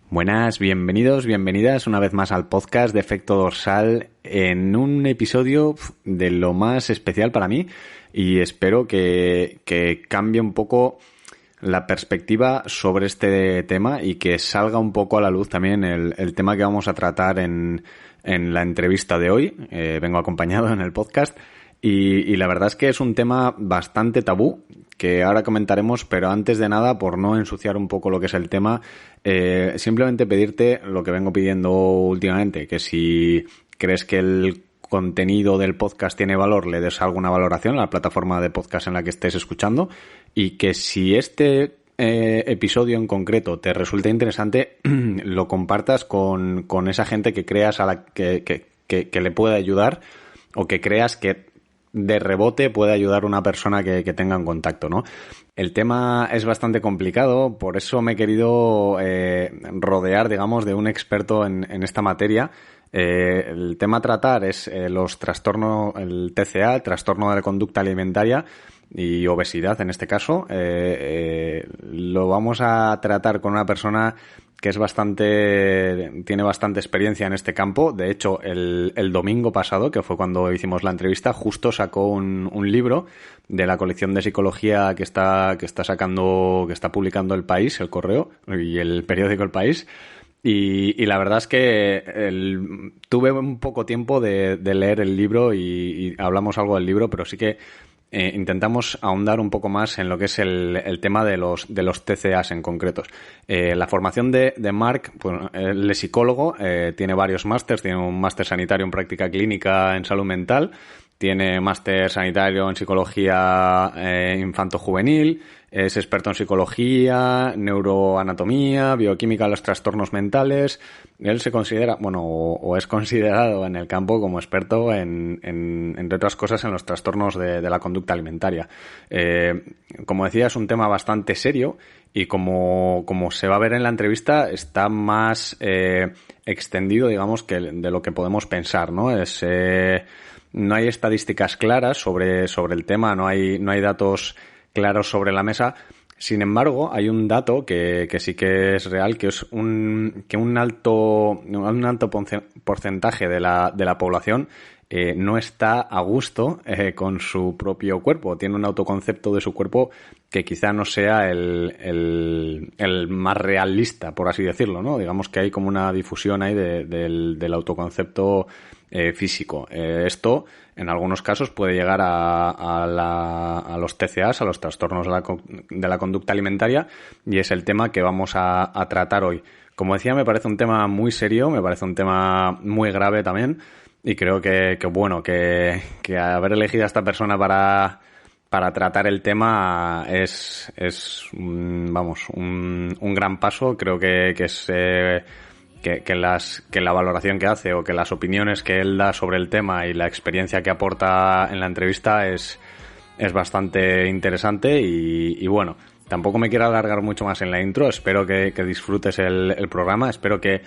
Buenas, bienvenidos, bienvenidas una vez más al podcast de Efecto Dorsal en un episodio de lo más especial para mí y espero que cambie un poco la perspectiva sobre este tema y que salga un poco a la luz también el tema que vamos a tratar en la entrevista de hoy. Vengo acompañado en el podcast y la verdad es que es un tema bastante tabú que ahora comentaremos, pero antes de nada, por no ensuciar un poco lo que es el tema, simplemente pedirte lo que vengo pidiendo últimamente, que si crees que el contenido del podcast tiene valor, le des alguna valoración a la plataforma de podcast en la que estés escuchando, y que si este episodio en concreto te resulta interesante, lo compartas con esa gente que creas a la que le pueda ayudar o que creas que de rebote puede ayudar a una persona que tenga en contacto, ¿no? El tema es bastante complicado, por eso me he querido rodear, digamos, de un experto en esta materia. El tema a tratar es los trastornos, el TCA, el trastorno de la conducta alimentaria y obesidad en este caso. Lo vamos a tratar con una persona que tiene bastante experiencia en este campo. De hecho, el domingo pasado, que fue cuando hicimos la entrevista, justo sacó un libro de la colección de psicología que está publicando El País, El Correo y el periódico El País. Y la verdad es que tuve un poco tiempo de leer el libro y hablamos algo del libro, pero sí que intentamos ahondar un poco más en lo que es el tema de los TCAs en concretos. La formación de Marc, pues, él es psicólogo, tiene varios másters, tiene un máster sanitario en práctica clínica en salud mental, tiene máster sanitario en psicología infanto-juvenil, es experto en psicología, neuroanatomía, bioquímica de los trastornos mentales. Él se considera, o es considerado en el campo como experto entre otras cosas, en los trastornos de la conducta alimentaria. Como decía, es un tema bastante serio y como se va a ver en la entrevista, está más extendido, digamos, que de lo que podemos pensar, ¿no? No hay estadísticas claras sobre el tema, no hay datos claros sobre la mesa. Sin embargo, hay un dato que sí que es real, que es que un alto porcentaje de la población no está a gusto con su propio cuerpo. Tiene un autoconcepto de su cuerpo que quizá no sea el más realista, por así decirlo, ¿no? Digamos que hay como una difusión ahí del autoconcepto físico. Esto, en algunos casos, puede llegar a los TCAs, a los trastornos de la conducta alimentaria, y es el tema que vamos a tratar hoy. Como decía, me parece un tema muy serio, me parece un tema muy grave también, y creo que haber elegido a esta persona para tratar el tema es un gran paso. Creo que es que la valoración que hace o que las opiniones que él da sobre el tema y la experiencia que aporta en la entrevista es bastante interesante y bueno, tampoco me quiero alargar mucho más en la intro. Espero que disfrutes el programa, espero que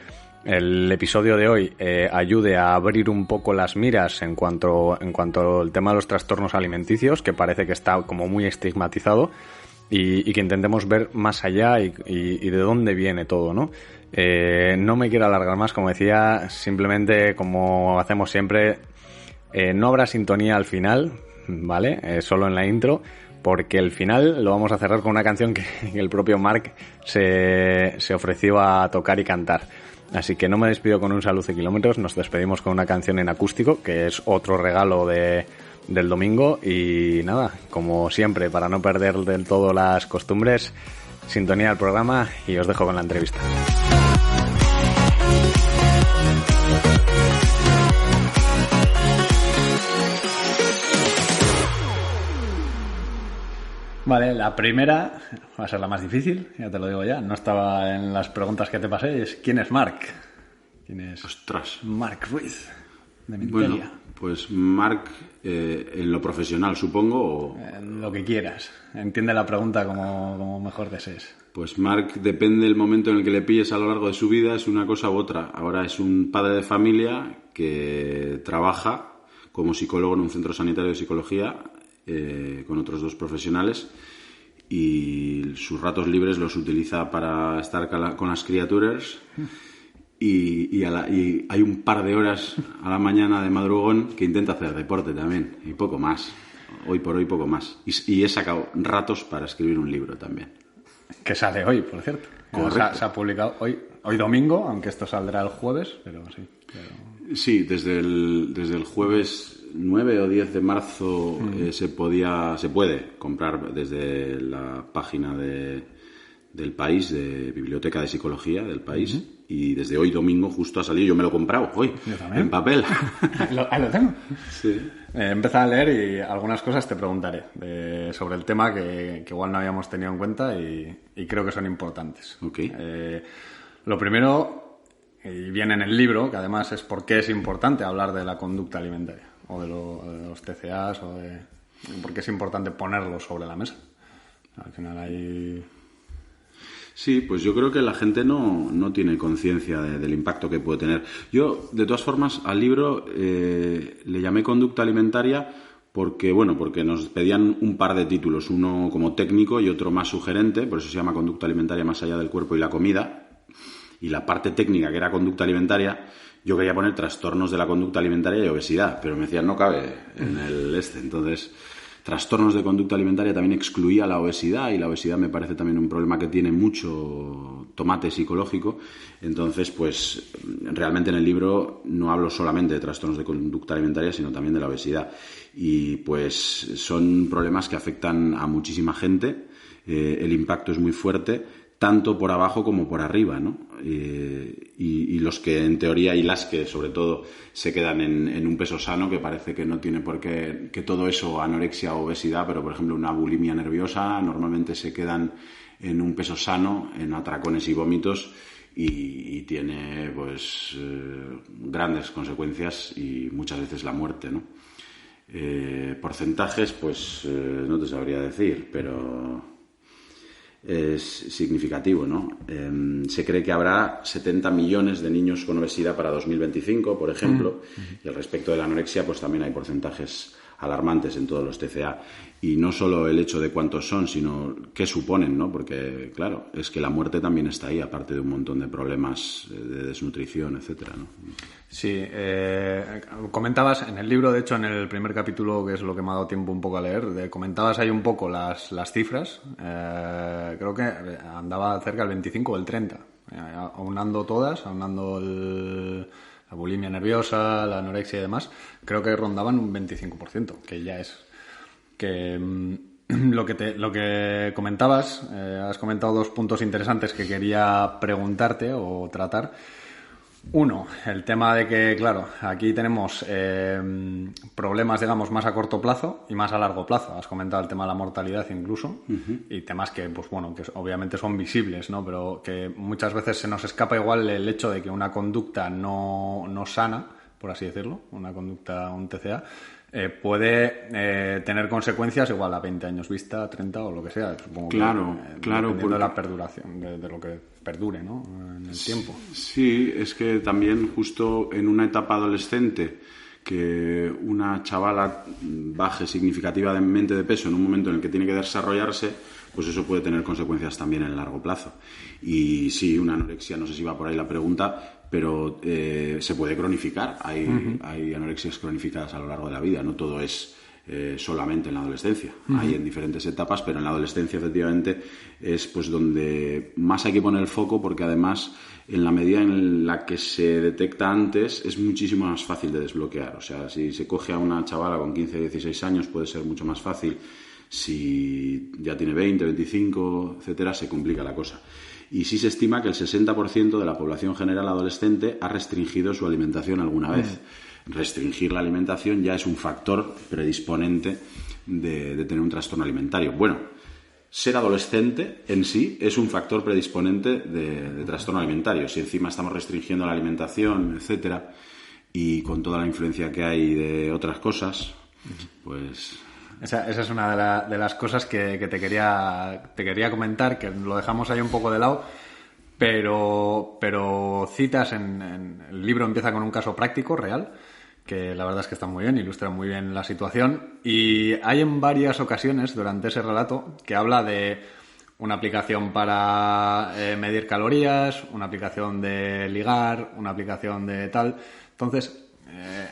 el episodio de hoy ayude a abrir un poco las miras en cuanto al tema de los trastornos alimenticios, que parece que está como muy estigmatizado, y que intentemos ver más allá y de dónde viene todo, ¿no? No me quiero alargar más, como decía, simplemente, como hacemos siempre, no habrá sintonía al final, ¿vale? Solo en la intro, porque el final lo vamos a cerrar con una canción que el propio Marc se ofreció a tocar y cantar. Así que no me despido con un Salud de Kilómetros, nos despedimos con una canción en acústico, que es otro regalo del domingo. Y nada, como siempre, para no perder del todo las costumbres, sintonía al programa y os dejo con la entrevista. Vale, la primera va a ser la más difícil, ya te lo digo ya. No estaba en las preguntas que te pasé. ¿Quién es Marc? ¿Quién es? Ostras. Marc Ruiz, de Mintelia. Bueno, pues Marc, en lo profesional, supongo. O... lo que quieras. Entiende la pregunta como mejor desees. Pues Marc, depende del momento en el que le pilles a lo largo de su vida, es una cosa u otra. Ahora es un padre de familia que trabaja como psicólogo en un centro sanitario de psicología con otros dos profesionales y sus ratos libres los utiliza para estar con las criaturas y hay un par de horas a la mañana de madrugón que intenta hacer deporte también, y poco más. Hoy por hoy poco más. Y he sacado ratos para escribir un libro también. Que sale hoy, por cierto. Se ha publicado hoy domingo, aunque esto saldrá el jueves, pero sí. Sí, desde el jueves 9 o 10 de marzo se puede comprar desde la página del País, de Biblioteca de Psicología del País, y desde hoy domingo justo ha salido. Yo me lo he comprado hoy, en papel. Lo tengo. Sí. He empezado a leer y algunas cosas te preguntaré sobre el tema que igual no habíamos tenido en cuenta y creo que son importantes. Okay. Lo primero, y viene en el libro, que además es por qué es importante hablar de la conducta alimentaria o de los TCAs o de por qué es importante ponerlo sobre la mesa. Al final hay... Sí, pues yo creo que la gente no tiene conciencia del impacto que puede tener. Yo, de todas formas, al libro le llamé conducta alimentaria porque nos pedían un par de títulos, uno como técnico y otro más sugerente, por eso se llama conducta alimentaria más allá del cuerpo y la comida. Y la parte técnica, que era conducta alimentaria, yo quería poner trastornos de la conducta alimentaria y obesidad, pero me decían no cabe en el entonces... Trastornos de conducta alimentaria también excluía la obesidad, y la obesidad me parece también un problema que tiene mucho tomate psicológico. Entonces, pues realmente en el libro no hablo solamente de trastornos de conducta alimentaria, sino también de la obesidad. Y pues son problemas que afectan a muchísima gente. El impacto es muy fuerte, tanto por abajo como por arriba, ¿no? Y los que en teoría, y las que sobre todo se quedan en un peso sano, que parece que no tiene por qué, que todo eso, anorexia o obesidad, pero por ejemplo una bulimia nerviosa, normalmente se quedan en un peso sano, en atracones y vómitos, y tiene pues grandes consecuencias y muchas veces la muerte, ¿no? Porcentajes, pues no te sabría decir, pero... es significativo, ¿no? Se cree que habrá 70 millones de niños con obesidad para 2025, por ejemplo, y al respecto de la anorexia, pues también hay porcentajes alarmantes en todos los TCA. Y no solo el hecho de cuántos son, sino qué suponen, ¿no? Porque, claro, es que la muerte también está ahí, aparte de un montón de problemas de desnutrición, etcétera, ¿no? Sí, comentabas en el libro, de hecho, en el primer capítulo, que es lo que me ha dado tiempo un poco a leer, comentabas ahí un poco las cifras. Creo que andaba cerca del 25 o el 30, aunando todas, la bulimia nerviosa, la anorexia y demás, creo que rondaban un 25%, que ya es... que lo que comentabas, has comentado dos puntos interesantes que quería preguntarte o tratar. Uno, el tema de que, claro, aquí tenemos problemas, digamos, más a corto plazo y más a largo plazo. Has comentado el tema de la mortalidad incluso, y temas que, pues bueno, que obviamente son visibles, ¿no? Pero que muchas veces se nos escapa igual el hecho de que una conducta no sana, por así decirlo, un TCA, puede tener consecuencias igual a 20 años vista, 30 o lo que sea. Supongo claro, dependiendo de la perduración, de lo que perdure, ¿no? En el tiempo. Sí, es que también justo en una etapa adolescente que una chavala baje significativamente de peso en un momento en el que tiene que desarrollarse, pues eso puede tener consecuencias también en el largo plazo. Y sí, una anorexia, no sé si va por ahí la pregunta, pero se puede cronificar. Hay anorexias cronificadas a lo largo de la vida, no todo es solamente en la adolescencia. Hay en diferentes etapas, pero en la adolescencia efectivamente es pues donde más hay que poner el foco, porque además en la medida en la que se detecta antes es muchísimo más fácil de desbloquear. O sea, si se coge a una chavala con 15 o 16 años puede ser mucho más fácil. Si ya tiene 20, 25, etcétera, se complica la cosa. Y sí se estima que el 60% de la población general adolescente ha restringido su alimentación alguna vez. Restringir la alimentación ya es un factor predisponente de tener un trastorno alimentario. Bueno, ser adolescente en sí es un factor predisponente de trastorno alimentario. Si encima estamos restringiendo la alimentación, etcétera, y con toda la influencia que hay de otras cosas, pues... Esa es una de las cosas que te quería comentar, que lo dejamos ahí un poco de lado, pero citas en el libro, empieza con un caso práctico, real, que la verdad es que están muy bien, ilustran muy bien la situación. Y hay en varias ocasiones durante ese relato que habla de una aplicación para medir calorías, una aplicación de ligar, una aplicación de tal. Entonces,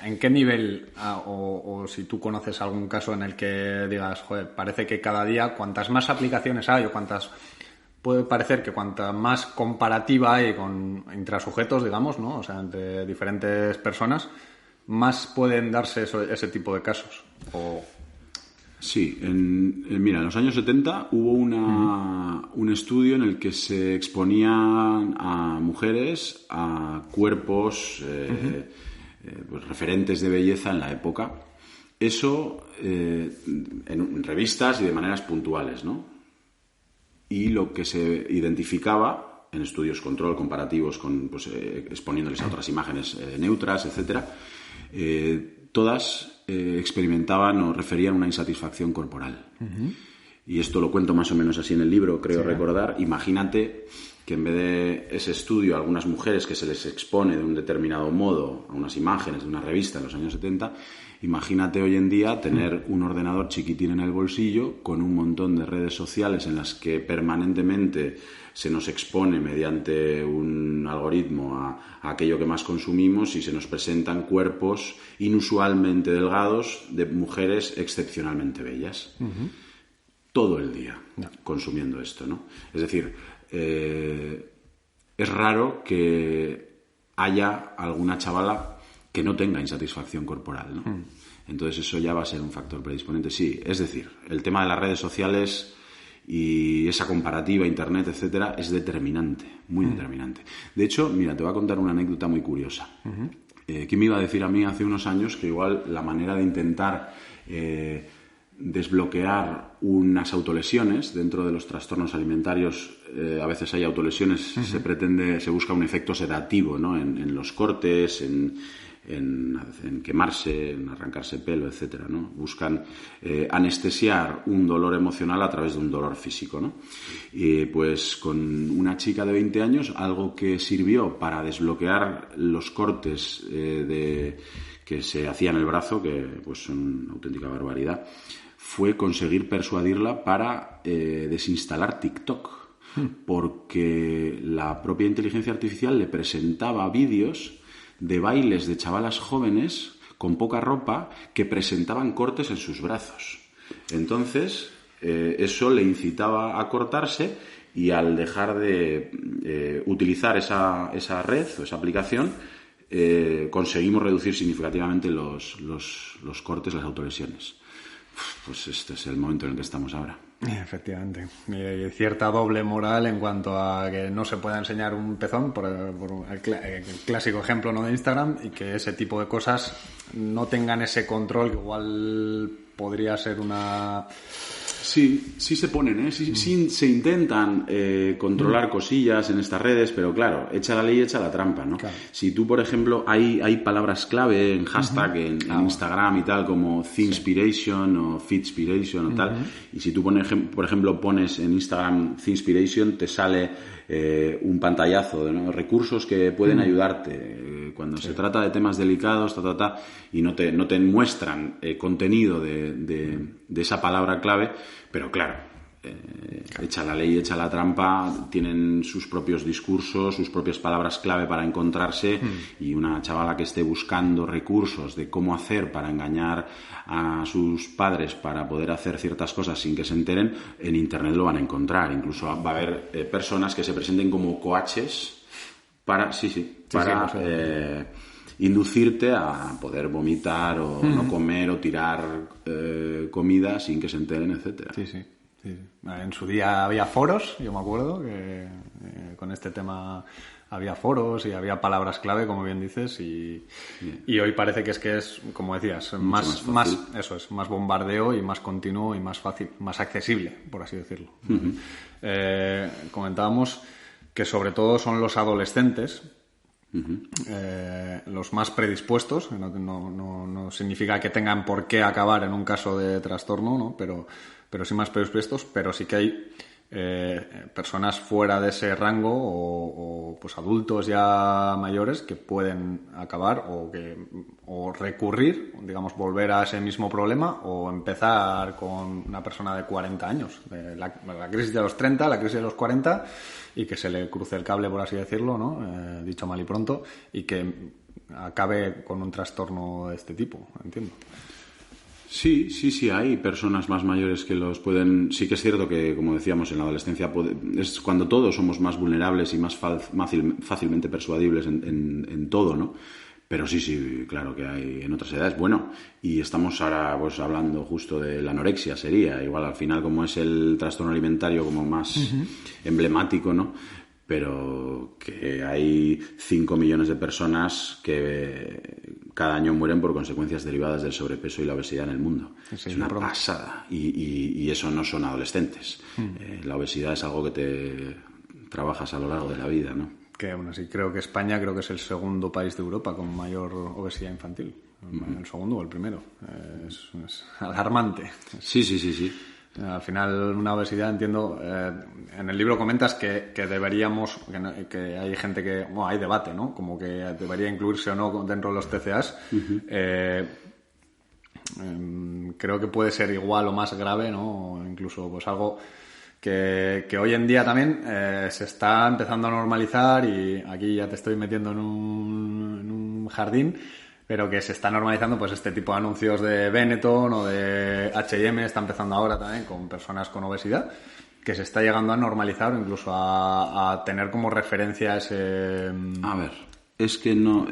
¿en qué nivel, o si tú conoces algún caso en el que digas, joder, parece que cada día cuantas más aplicaciones hay o puede parecer que cuanta más comparativa hay con intrasujetos, digamos, ¿no? O sea, entre diferentes personas, más pueden darse ese tipo de casos? Sí, mira, en los años 70 hubo un estudio en el que se exponían a mujeres a cuerpos pues, referentes de belleza en la época. Eso en revistas y de maneras puntuales, ¿no? Y lo que se identificaba en estudios control comparativos exponiéndoles a otras imágenes neutras, etcétera, todas experimentaban o referían una insatisfacción corporal. Y esto lo cuento más o menos así en el libro, creo recordar. Imagínate que en vez de ese estudio a algunas mujeres que se les expone de un determinado modo a unas imágenes de una revista en los años 70, imagínate hoy en día tener un ordenador chiquitín en el bolsillo con un montón de redes sociales en las que permanentemente se nos expone mediante un algoritmo a aquello que más consumimos y se nos presentan cuerpos inusualmente delgados de mujeres excepcionalmente bellas. Todo el día consumiendo esto, ¿no? Es decir, es raro que haya alguna chavala que no tenga insatisfacción corporal, ¿no? Entonces eso ya va a ser un factor predisponente. Sí, es decir, el tema de las redes sociales y esa comparativa, internet, etcétera, es determinante, muy determinante. De hecho, mira, te voy a contar una anécdota muy curiosa. ¿Quién me iba a decir a mí hace unos años que igual la manera de intentar desbloquear unas autolesiones dentro de los trastornos alimentarios, a veces hay autolesiones, se busca un efecto sedativo, ¿no? En los cortes, en quemarse, en arrancarse pelo, etcétera, ¿no? Buscan anestesiar un dolor emocional a través de un dolor físico, ¿no? Y pues con una chica de 20 años, algo que sirvió para desbloquear los cortes que se hacían en el brazo, que pues son una auténtica barbaridad, fue conseguir persuadirla para desinstalar TikTok, porque la propia inteligencia artificial le presentaba vídeos de bailes de chavalas jóvenes con poca ropa que presentaban cortes en sus brazos. Entonces, eso le incitaba a cortarse y al dejar de utilizar esa red o esa aplicación, conseguimos reducir significativamente los cortes, las autolesiones. Pues este es el momento en el que estamos ahora. Efectivamente. Hay cierta doble moral en cuanto a que no se pueda enseñar un pezón, por el clásico ejemplo, ¿no?, de Instagram, y que ese tipo de cosas no tengan ese control que igual podría ser una... Sí se ponen, sí se intentan controlar cosillas en estas redes, pero claro, echa la ley, echa la trampa, ¿no? Claro. Si tú, por ejemplo, hay palabras clave en hashtag en Instagram y tal, como Thinspiration o Fitspiration o tal, y si tú por ejemplo pones en Instagram Thinspiration, te sale un pantallazo de recursos que pueden ayudarte cuando se trata de temas delicados, y no te muestran contenido de esa palabra clave, pero claro, echa la ley, echa la trampa, tienen sus propios discursos, sus propias palabras clave para encontrarse, y una chavala que esté buscando recursos de cómo hacer para engañar a sus padres para poder hacer ciertas cosas sin que se enteren, en internet lo van a encontrar. Incluso va a haber personas que se presenten como coaches para inducirte a poder vomitar o no comer o tirar comida sin que se enteren, etcétera. Sí. En su día había foros, yo me acuerdo que con este tema había foros y había palabras clave, como bien dices, y hoy parece que es, como decías, más bombardeo y más continuo y más fácil, más accesible, por así decirlo. Comentábamos que sobre todo son los adolescentes los más predispuestos. No significa que tengan por qué acabar en un caso de trastorno, ¿no? Pero sí más predispuestos, pero sí que hay personas fuera de ese rango o pues adultos ya mayores que pueden acabar o recurrir, digamos, volver a ese mismo problema o empezar con una persona de 40 años, la crisis de los 30, la crisis de los 40 y que se le cruce el cable, por así decirlo, ¿no? Dicho mal y pronto, y que acabe con un trastorno de este tipo, entiendo. Sí, hay personas más mayores que los pueden... Sí que es cierto que, como decíamos, en la adolescencia es cuando todos somos más vulnerables y más fácilmente persuadibles en todo, ¿no? Pero sí, claro que hay en otras edades. Bueno, y estamos ahora pues hablando justo de la anorexia, sería igual al final como es el trastorno alimentario como más emblemático, ¿no? Pero que hay 5 millones de personas que cada año mueren por consecuencias derivadas del sobrepeso y la obesidad en el mundo. Sí, es una pasada. Y eso no son adolescentes. La obesidad es algo que te trabajas a lo largo de la vida, ¿no? Que bueno, sí, creo que España es el segundo país de Europa con mayor obesidad infantil. El segundo o el primero. Es alarmante. Sí. Al final, una obesidad, entiendo, en el libro comentas que deberíamos, que hay gente que, bueno, hay debate, ¿no? Como que debería incluirse o no dentro de los TCAs. Creo que puede ser igual o más grave, ¿no? O incluso, pues algo que hoy en día también se está empezando a normalizar y aquí ya te estoy metiendo en un jardín, pero que se está normalizando pues este tipo de anuncios de Benetton o de H&M, está empezando ahora también con personas con obesidad, que se está llegando a normalizar o incluso a tener como referencia ese... A ver, es que no...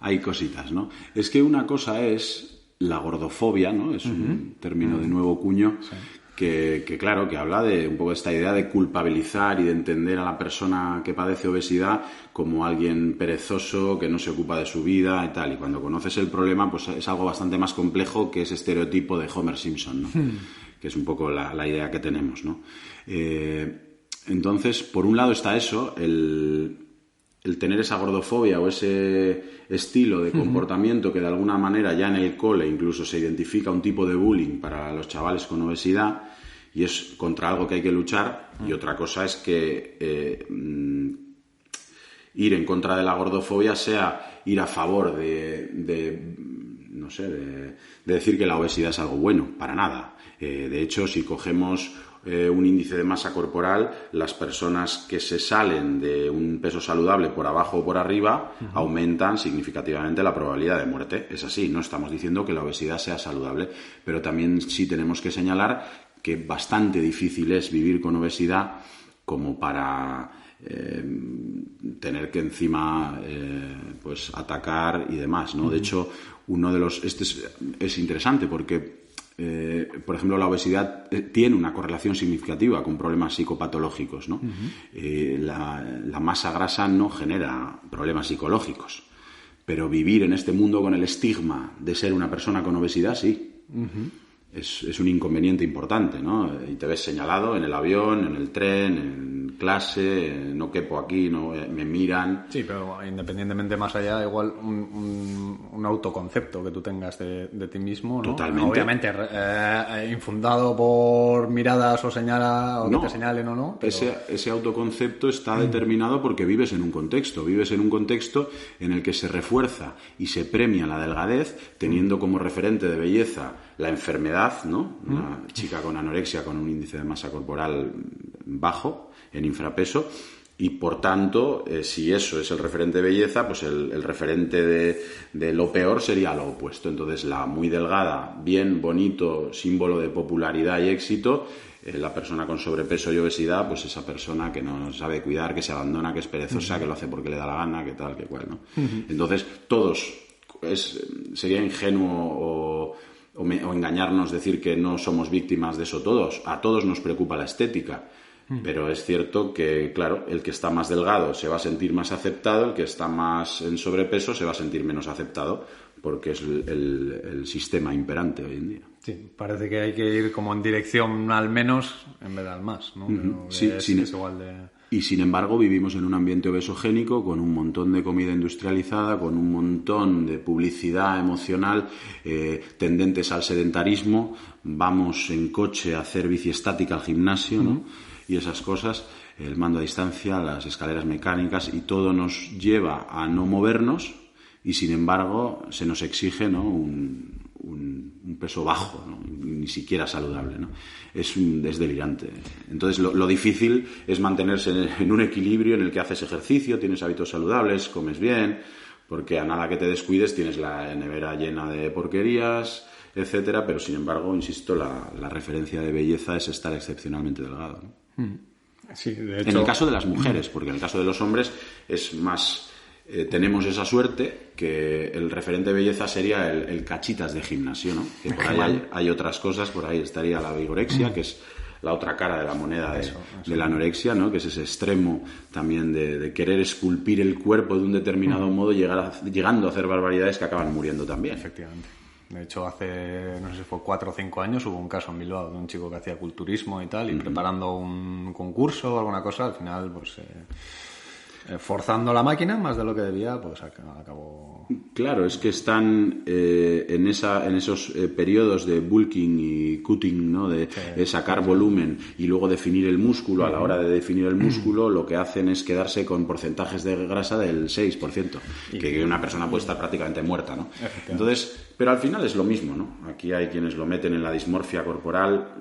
Hay cositas, ¿no? Es que una cosa es la gordofobia, ¿no? Es un término de nuevo cuño... Sí. Que claro, que habla de un poco de esta idea de culpabilizar y de entender a la persona que padece obesidad como alguien perezoso, que no se ocupa de su vida y tal. Y cuando conoces el problema, pues es algo bastante más complejo que ese estereotipo de Homer Simpson, ¿no? Que es un poco la idea que tenemos, ¿no? Entonces, por un lado está eso, el tener esa gordofobia o ese estilo de comportamiento que de alguna manera ya en el cole incluso se identifica un tipo de bullying para los chavales con obesidad y es contra algo que hay que luchar. Y otra cosa es que ir en contra de la gordofobia sea ir a favor de decir que la obesidad es algo bueno, para nada. De hecho, si cogemos un índice de masa corporal, las personas que se salen de un peso saludable por abajo o por arriba aumentan significativamente la probabilidad de muerte. Es así, no estamos diciendo que la obesidad sea saludable, pero también sí tenemos que señalar que bastante difícil es vivir con obesidad como para tener que encima pues atacar y demás, ¿no? De hecho, uno de los... Este es interesante porque por ejemplo, la obesidad tiene una correlación significativa con problemas psicopatológicos, ¿no? La masa grasa no genera problemas psicológicos, pero vivir en este mundo con el estigma de ser una persona con obesidad, sí. Es un inconveniente importante, ¿no? Y te ves señalado en el avión, en el tren, en clase, no quepo aquí, no me miran. Sí, pero independientemente más allá, igual un autoconcepto que tú tengas de ti mismo, ¿no? Totalmente. Obviamente infundado por miradas o que te señalen o no. Pero... Ese autoconcepto está determinado porque vives en un contexto en el que se refuerza y se premia la delgadez teniendo como referente de belleza la enfermedad, ¿no? Una chica con anorexia con un índice de masa corporal bajo, en infrapeso, y por tanto, si eso es el referente de belleza, pues el referente de lo peor sería lo opuesto. Entonces, la muy delgada, bien, bonito, símbolo de popularidad y éxito, la persona con sobrepeso y obesidad, pues esa persona que no sabe cuidar, que se abandona, que es perezosa, que lo hace porque le da la gana, que tal, que cual, ¿no? Entonces, todos, sería ingenuo o engañarnos decir que no somos víctimas de eso todos. A todos nos preocupa la estética. Pero es cierto que, claro, el que está más delgado se va a sentir más aceptado, el que está más en sobrepeso se va a sentir menos aceptado, porque es el sistema imperante hoy en día. Sí, parece que hay que ir como en dirección al menos en vez de al más, ¿no? Sí, es igual de... Y sin embargo vivimos en un ambiente obesogénico con un montón de comida industrializada, con un montón de publicidad emocional, tendentes al sedentarismo. Vamos en coche a hacer bici estática al gimnasio, ¿no? Y esas cosas, el mando a distancia, las escaleras mecánicas, y todo nos lleva a no movernos, y sin embargo se nos exige, ¿no?, un peso bajo, ¿no?, ni siquiera saludable, ¿no? Es delirante. Entonces lo difícil es mantenerse en un equilibrio en el que haces ejercicio, tienes hábitos saludables, comes bien, porque a nada que te descuides tienes la nevera llena de porquerías, etcétera, pero sin embargo, insisto, la referencia de belleza es estar excepcionalmente delgado, ¿no? Sí, de hecho... En el caso de las mujeres, porque en el caso de los hombres es más... tenemos esa suerte que el referente de belleza sería el cachitas de gimnasio, ¿no? Que por ahí hay otras cosas, por ahí estaría la vigorexia, que es la otra cara de la moneda de la anorexia, ¿no? Que es ese extremo también de querer esculpir el cuerpo de un determinado modo, llegando a hacer barbaridades que acaban muriendo también. Efectivamente. De hecho, hace, no sé si fue 4 o 5 años, hubo un caso en Bilbao de un chico que hacía culturismo y tal, y preparando un concurso o alguna cosa, al final, pues... forzando la máquina más de lo que debía, pues acabó... Claro, es que están en esos periodos de bulking y cutting, ¿no? De sacar volumen y luego definir el músculo. A la hora de definir el músculo, lo que hacen es quedarse con porcentajes de grasa del 6%, que una persona puede estar prácticamente muerta, ¿no? Entonces, pero al final es lo mismo, ¿no? Aquí hay quienes lo meten en la dismorfia corporal.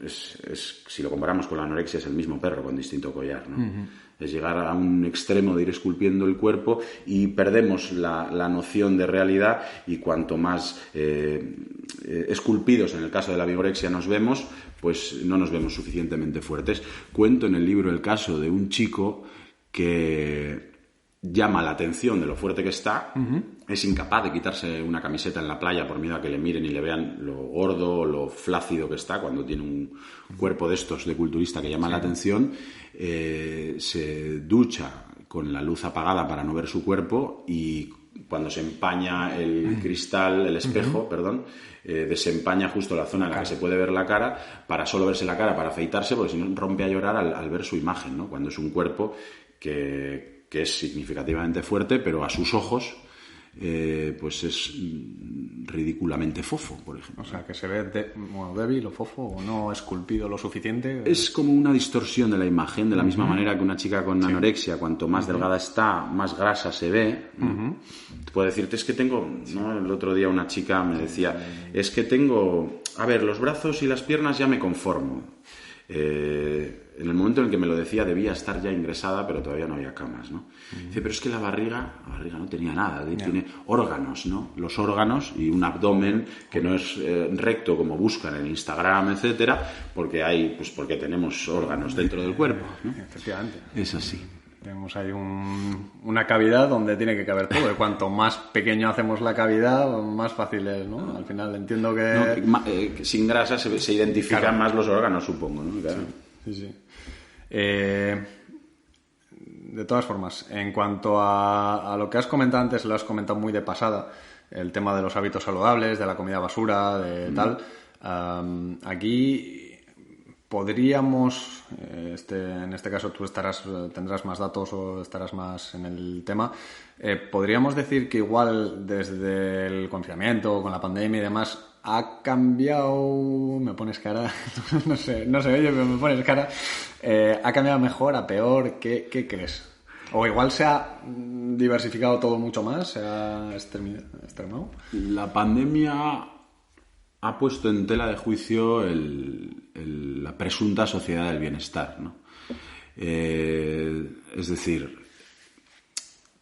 Si lo comparamos con la anorexia, es el mismo perro con distinto collar, ¿no? Es llegar a un extremo de ir esculpiendo el cuerpo y perdemos la noción de realidad, y cuanto más esculpidos, en el caso de la vigorexia, nos vemos, pues no nos vemos suficientemente fuertes. Cuento en el libro el caso de un chico que llama la atención de lo fuerte que está, es incapaz de quitarse una camiseta en la playa por miedo a que le miren y le vean lo gordo o lo flácido que está, cuando tiene un cuerpo de estos de culturista que llama la atención. Se ducha con la luz apagada para no ver su cuerpo, y cuando se empaña el cristal, el espejo, desempaña justo la zona en la que se puede ver la cara, para solo verse la cara, para afeitarse, porque si no rompe a llorar al ver su imagen, ¿no? Cuando es un cuerpo que es significativamente fuerte, pero a sus ojos pues es ridículamente fofo, por ejemplo. O sea, que se ve débil o fofo, o no esculpido lo suficiente. Es como una distorsión de la imagen, de la misma manera que una chica con anorexia, cuanto más delgada está, más grasa se ve. Puedo decirte, es que tengo... ¿no? El otro día una chica me decía, es que tengo... A ver, los brazos y las piernas ya me conformo. En el momento en el que me lo decía debía estar ya ingresada, pero todavía no había camas, ¿no? Dice, pero es que la barriga no tenía nada, tiene órganos, ¿no? Los órganos y un abdomen que no es recto como buscan en Instagram, etcétera, porque porque tenemos órganos dentro del cuerpo, ¿no? Efectivamente. Es así. Tenemos ahí una cavidad donde tiene que caber todo. Y cuanto más pequeño hacemos la cavidad, más fácil es, ¿no? Al final entiendo que... sin grasa se identifican más los órganos, supongo, ¿no? Claro. Sí. De todas formas, en cuanto a lo que has comentado antes, lo has comentado muy de pasada, el tema de los hábitos saludables, de la comida basura, de tal. Aquí podríamos, en este caso tú tendrás más datos o estarás más en el tema, podríamos decir que igual desde el confinamiento, con la pandemia y demás, ha cambiado, me pones cara, no se oye, pero me pones cara, ha cambiado mejor, a peor, ¿qué crees? O igual se ha diversificado todo mucho más, se ha extremado. La pandemia ha puesto en tela de juicio la presunta sociedad del bienestar, ¿no? Es decir,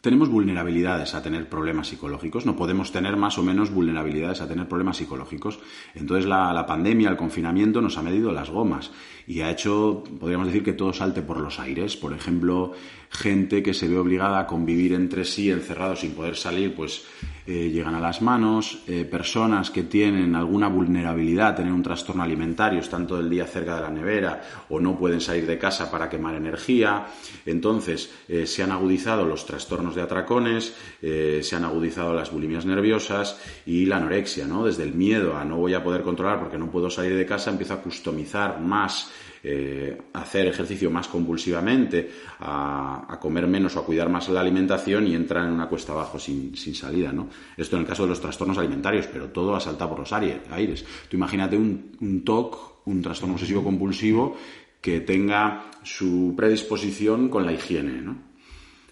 tenemos vulnerabilidades a tener problemas psicológicos, no podemos tener más o menos vulnerabilidades a tener problemas psicológicos. Entonces la pandemia, el confinamiento nos ha medido las gomas y ha hecho, podríamos decir, que todo salte por los aires. Por ejemplo, gente que se ve obligada a convivir entre sí, encerrados sin poder salir, pues llegan a las manos. Personas que tienen alguna vulnerabilidad, tienen un trastorno alimentario, están todo el día cerca de la nevera o no pueden salir de casa para quemar energía. Entonces se han agudizado los trastornos de atracones, se han agudizado las bulimias nerviosas y la anorexia, ¿no? Desde el miedo a no voy a poder controlar porque no puedo salir de casa, empiezo a customizar más hacer ejercicio más compulsivamente, a comer menos o a cuidar más la alimentación y entran en una cuesta abajo sin salida, ¿no? Esto en el caso de los trastornos alimentarios, pero todo ha saltado por los aires. Tú imagínate un TOC, un trastorno obsesivo compulsivo, que tenga su predisposición con la higiene, ¿no?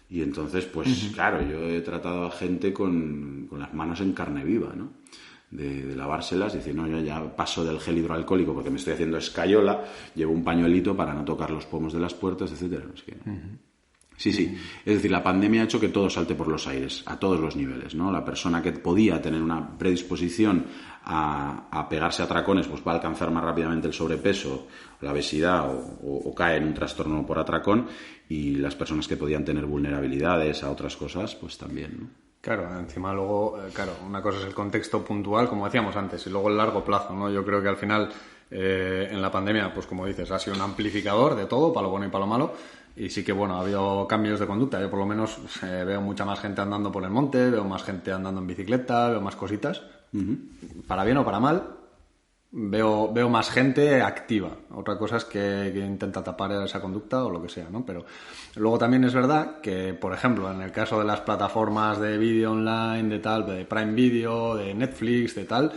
Y entonces, pues claro, yo he tratado a gente con las manos en carne viva, ¿no? De lavárselas, decir, no, yo ya paso del gel hidroalcohólico porque me estoy haciendo escayola, llevo un pañuelito para no tocar los pomos de las puertas, etcétera. Es que... Sí. Es decir, la pandemia ha hecho que todo salte por los aires, a todos los niveles, ¿no? La persona que podía tener una predisposición a pegarse a atracones, pues va a alcanzar más rápidamente el sobrepeso, la obesidad o cae en un trastorno por atracón, y las personas que podían tener vulnerabilidades a otras cosas, pues también, ¿no? Claro, encima luego, una cosa es el contexto puntual, como decíamos antes, y luego el largo plazo, ¿no? Yo creo que al final, en la pandemia, pues como dices, ha sido un amplificador de todo, para lo bueno y para lo malo, y sí que, ha habido cambios de conducta. Yo por lo menos veo mucha más gente andando por el monte, veo más gente andando en bicicleta, veo más cositas. Para bien o para mal, veo más gente activa. Otra cosa es que intenta tapar esa conducta o lo que sea, ¿no? Pero luego también es verdad que, por ejemplo, en el caso de las plataformas de vídeo online, de tal, de Prime Video, de Netflix, de tal,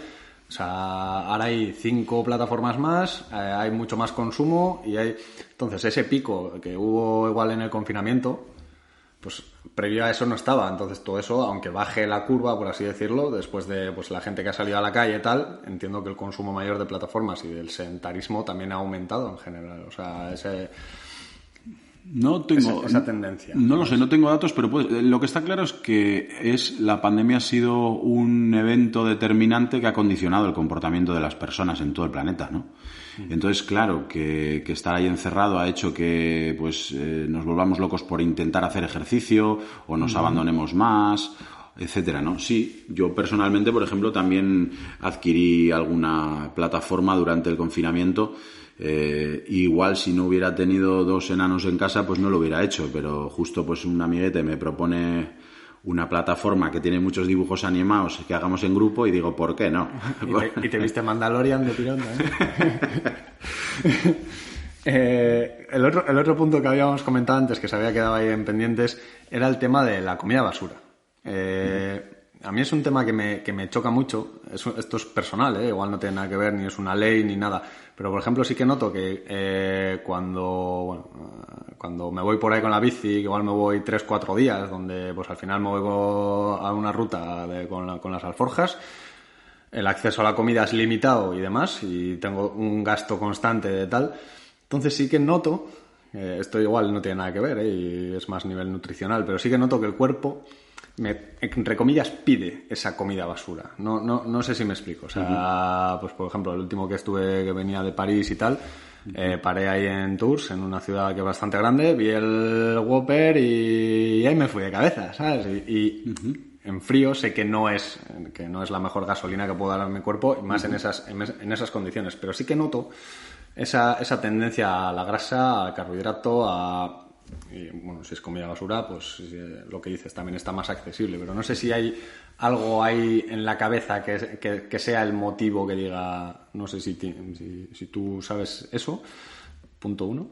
o sea, ahora hay 5 plataformas más, hay mucho más consumo y hay... Entonces, ese pico que hubo igual en el confinamiento, pues previo a eso no estaba. Entonces, todo eso, aunque baje la curva, por así decirlo, después de pues la gente que ha salido a la calle y tal, entiendo que el consumo mayor de plataformas y del sedentarismo también ha aumentado en general. O sea, No tengo esa tendencia. No lo sé, no tengo datos, pero lo que está claro es que la pandemia ha sido un evento determinante que ha condicionado el comportamiento de las personas en todo el planeta, ¿no? Entonces, claro, que estar ahí encerrado ha hecho que pues nos volvamos locos por intentar hacer ejercicio o nos abandonemos más, etcétera, ¿no? Sí, yo personalmente, por ejemplo, también adquirí alguna plataforma durante el confinamiento. Igual si no hubiera tenido 2 enanos en casa, pues no lo hubiera hecho, pero justo pues un amiguete me propone una plataforma que tiene muchos dibujos animados que hagamos en grupo y digo, ¿por qué no? Y te viste Mandalorian de tirón, el otro punto que habíamos comentado antes, que se había quedado ahí en pendientes, era el tema de la comida basura. A mí es un tema que me choca mucho. Esto es personal, igual no tiene nada que ver, ni es una ley ni nada. Pero, por ejemplo, sí que noto que cuando me voy por ahí con la bici, que igual me voy 3-4 días, donde pues al final me voy a una ruta con las alforjas, el acceso a la comida es limitado y demás, y tengo un gasto constante de tal. Entonces sí que noto, esto igual no tiene nada que ver, y es más nivel nutricional, pero sí que noto que el cuerpo entre comillas, pide esa comida basura. No sé si me explico. O sea, pues por ejemplo, el último que venía de París y tal, paré ahí en Tours, en una ciudad que es bastante grande, vi el Whopper y ahí me fui de cabeza, ¿sabes? Y en frío sé que no es la mejor gasolina que puedo dar a mi cuerpo, y más en esas condiciones. Pero sí que noto esa tendencia a la grasa, al carbohidrato, y bueno, si es comida basura, pues lo que dices también está más accesible, pero no sé si hay algo ahí en la cabeza que sea el motivo que diga, no sé si tú sabes eso. Punto 1.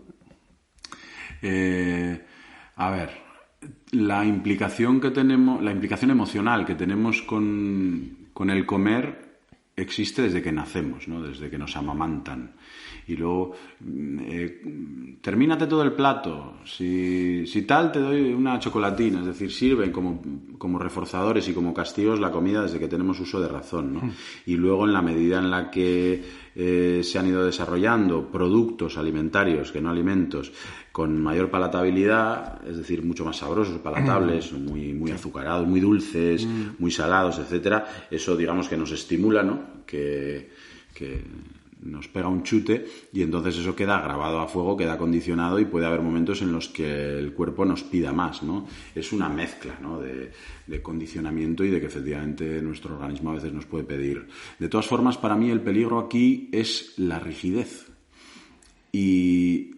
A ver, la implicación emocional que tenemos con el comer existe desde que nacemos, ¿no? Desde que nos amamantan. Y luego, termínate todo el plato. Si tal, te doy una chocolatina. Es decir, sirven como reforzadores y como castigos la comida desde que tenemos uso de razón, ¿no? Y luego, en la medida en la que se han ido desarrollando productos alimentarios, que no alimentos, con mayor palatabilidad, es decir, mucho más sabrosos, palatables, muy azucarados, muy dulces, muy salados, etcétera, eso digamos que nos estimula, ¿no? Que nos pega un chute, y entonces eso queda grabado a fuego, queda condicionado, y puede haber momentos en los que el cuerpo nos pida más, ¿no? Es una mezcla, ¿no? de condicionamiento y de que efectivamente nuestro organismo a veces nos puede pedir. De todas formas, para mí el peligro aquí es la rigidez. Y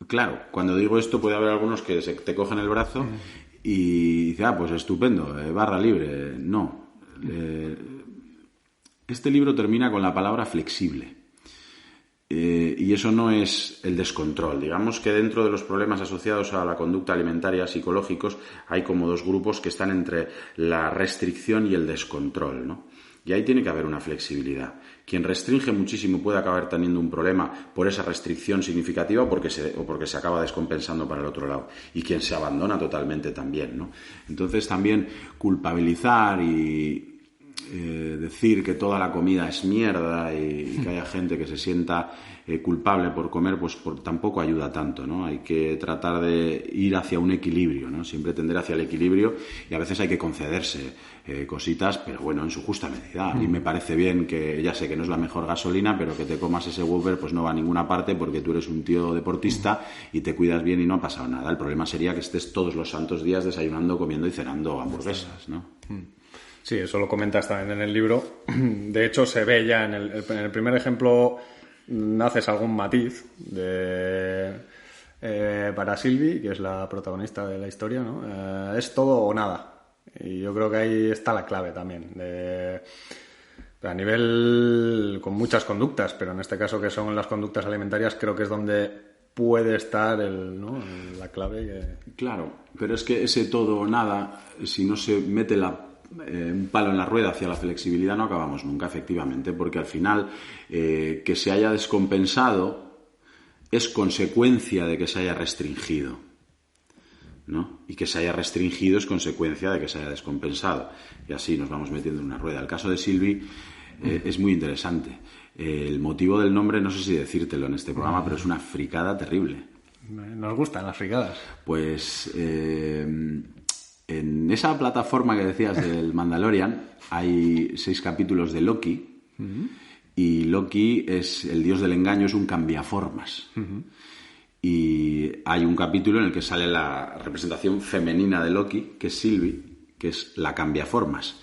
claro, cuando digo esto puede haber algunos que te cogen el brazo y dicen, pues estupendo, barra libre. No. Este libro termina con la palabra flexible. y eso no es el descontrol. Digamos que dentro de los problemas asociados a la conducta alimentaria psicológicos hay como dos grupos que están entre la restricción y el descontrol, ¿no? Y ahí tiene que haber una flexibilidad. Quien restringe muchísimo puede acabar teniendo un problema por esa restricción significativa o porque se acaba descompensando para el otro lado. Y quien se abandona totalmente también, ¿no? Entonces también culpabilizar y decir que toda la comida es mierda y que haya gente que se sienta culpable por comer, pues tampoco ayuda tanto, ¿no? Hay que tratar de ir hacia un equilibrio, ¿no? Siempre tender hacia el equilibrio, y a veces hay que concederse cositas, pero bueno, en su justa medida. A mí me parece bien que, ya sé que no es la mejor gasolina, pero que te comas ese Whopper pues no va a ninguna parte porque tú eres un tío deportista y te cuidas bien y no ha pasado nada. El problema sería que estés todos los santos días desayunando, comiendo y cenando hamburguesas, ¿no? Sí, eso lo comentas también en el libro. De hecho, se ve ya en el primer ejemplo, haces algún matiz para Sylvie, que es la protagonista de la historia, ¿no? Es todo o nada. Y yo creo que ahí está la clave también. A nivel con muchas conductas, pero en este caso que son las conductas alimentarias, creo que es donde puede estar la clave. Claro, pero es que ese todo o nada, si no se mete un palo en la rueda hacia la flexibilidad, no acabamos nunca, efectivamente, porque al final que se haya descompensado es consecuencia de que se haya restringido, ¿no? Y que se haya restringido es consecuencia de que se haya descompensado, y así nos vamos metiendo en una rueda. El caso de Sylvie es muy interesante. El motivo del nombre, no sé si decírtelo en este programa, pero es una fricada terrible. Nos gustan las fricadas. Pues en esa plataforma que decías del Mandalorian hay 6 capítulos de Loki. Y Loki es el dios del engaño, es un cambiaformas. Y hay un capítulo en el que sale la representación femenina de Loki, que es Sylvie, que es la cambiaformas.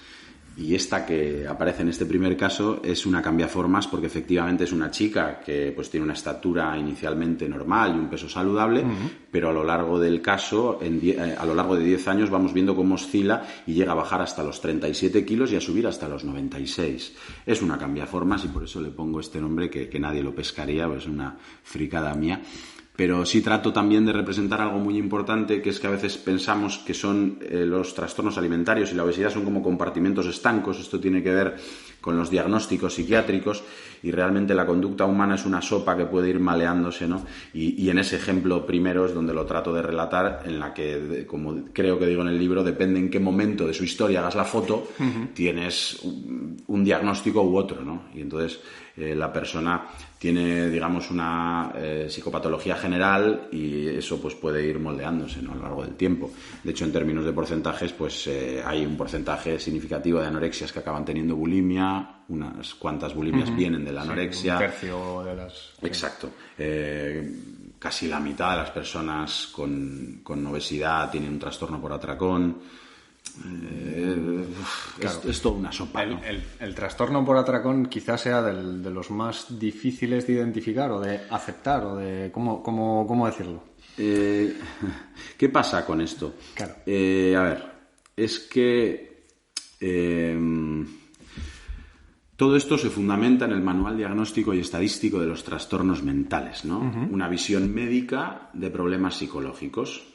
Y esta que aparece en este primer caso es una cambiaformas porque efectivamente es una chica que pues tiene una estatura inicialmente normal y un peso saludable, pero a lo largo del caso, a lo largo de 10 años vamos viendo cómo oscila y llega a bajar hasta los 37 kilos y a subir hasta los 96. Es una cambiaformas y por eso le pongo este nombre que nadie lo pescaría, pues es una fricada mía. Pero sí trato también de representar algo muy importante, que es que a veces pensamos que son los trastornos alimentarios y la obesidad son como compartimentos estancos. Esto tiene que ver con los diagnósticos psiquiátricos y realmente la conducta humana es una sopa que puede ir maleándose, ¿no? Y en ese ejemplo primero es donde lo trato de relatar, en la que, como creo que digo en el libro, depende en qué momento de su historia hagas la foto, tienes un diagnóstico u otro, ¿no? Y entonces la persona tiene, digamos, una psicopatología general y eso pues puede ir moldeándose, ¿no? A lo largo del tiempo. De hecho, en términos de porcentajes, pues hay un porcentaje significativo de anorexias que acaban teniendo bulimia, unas cuantas bulimias vienen de la anorexia. Un tercio de las... Exacto. Casi la mitad de las personas con obesidad tienen un trastorno por atracón. Claro, es toda una sopa, ¿no? El trastorno por atracón quizás sea de los más difíciles de identificar o de aceptar o de... ¿Cómo decirlo? ¿Qué pasa con esto? Claro. A ver, es que todo esto se fundamenta en el Manual Diagnóstico y Estadístico de los Trastornos Mentales, ¿no? Una visión médica de problemas psicológicos.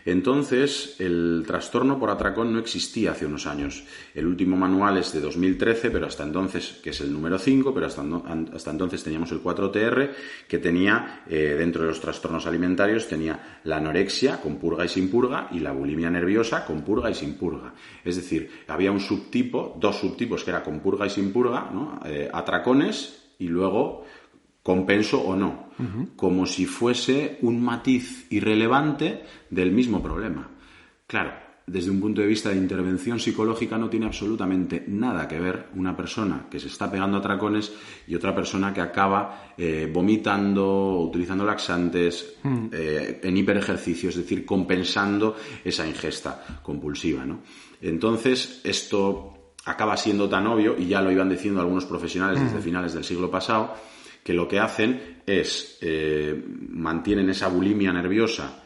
Entonces, el trastorno por atracón no existía hace unos años. El último manual es de 2013, pero hasta entonces, que es el número 5, pero hasta entonces teníamos el 4TR, que tenía, dentro de los trastornos alimentarios, tenía la anorexia con purga y sin purga y la bulimia nerviosa con purga y sin purga. Es decir, había un subtipo, 2 subtipos, que era con purga y sin purga, ¿no? Atracones y luego compenso o no, como si fuese un matiz irrelevante del mismo problema. Claro, desde un punto de vista de intervención psicológica no tiene absolutamente nada que ver una persona que se está pegando atracones y otra persona que acaba vomitando, utilizando laxantes, en hiperejercicio, es decir, compensando esa ingesta compulsiva, ¿no? Entonces, esto acaba siendo tan obvio, y ya lo iban diciendo algunos profesionales desde finales del siglo pasado, que lo que hacen es mantienen esa bulimia nerviosa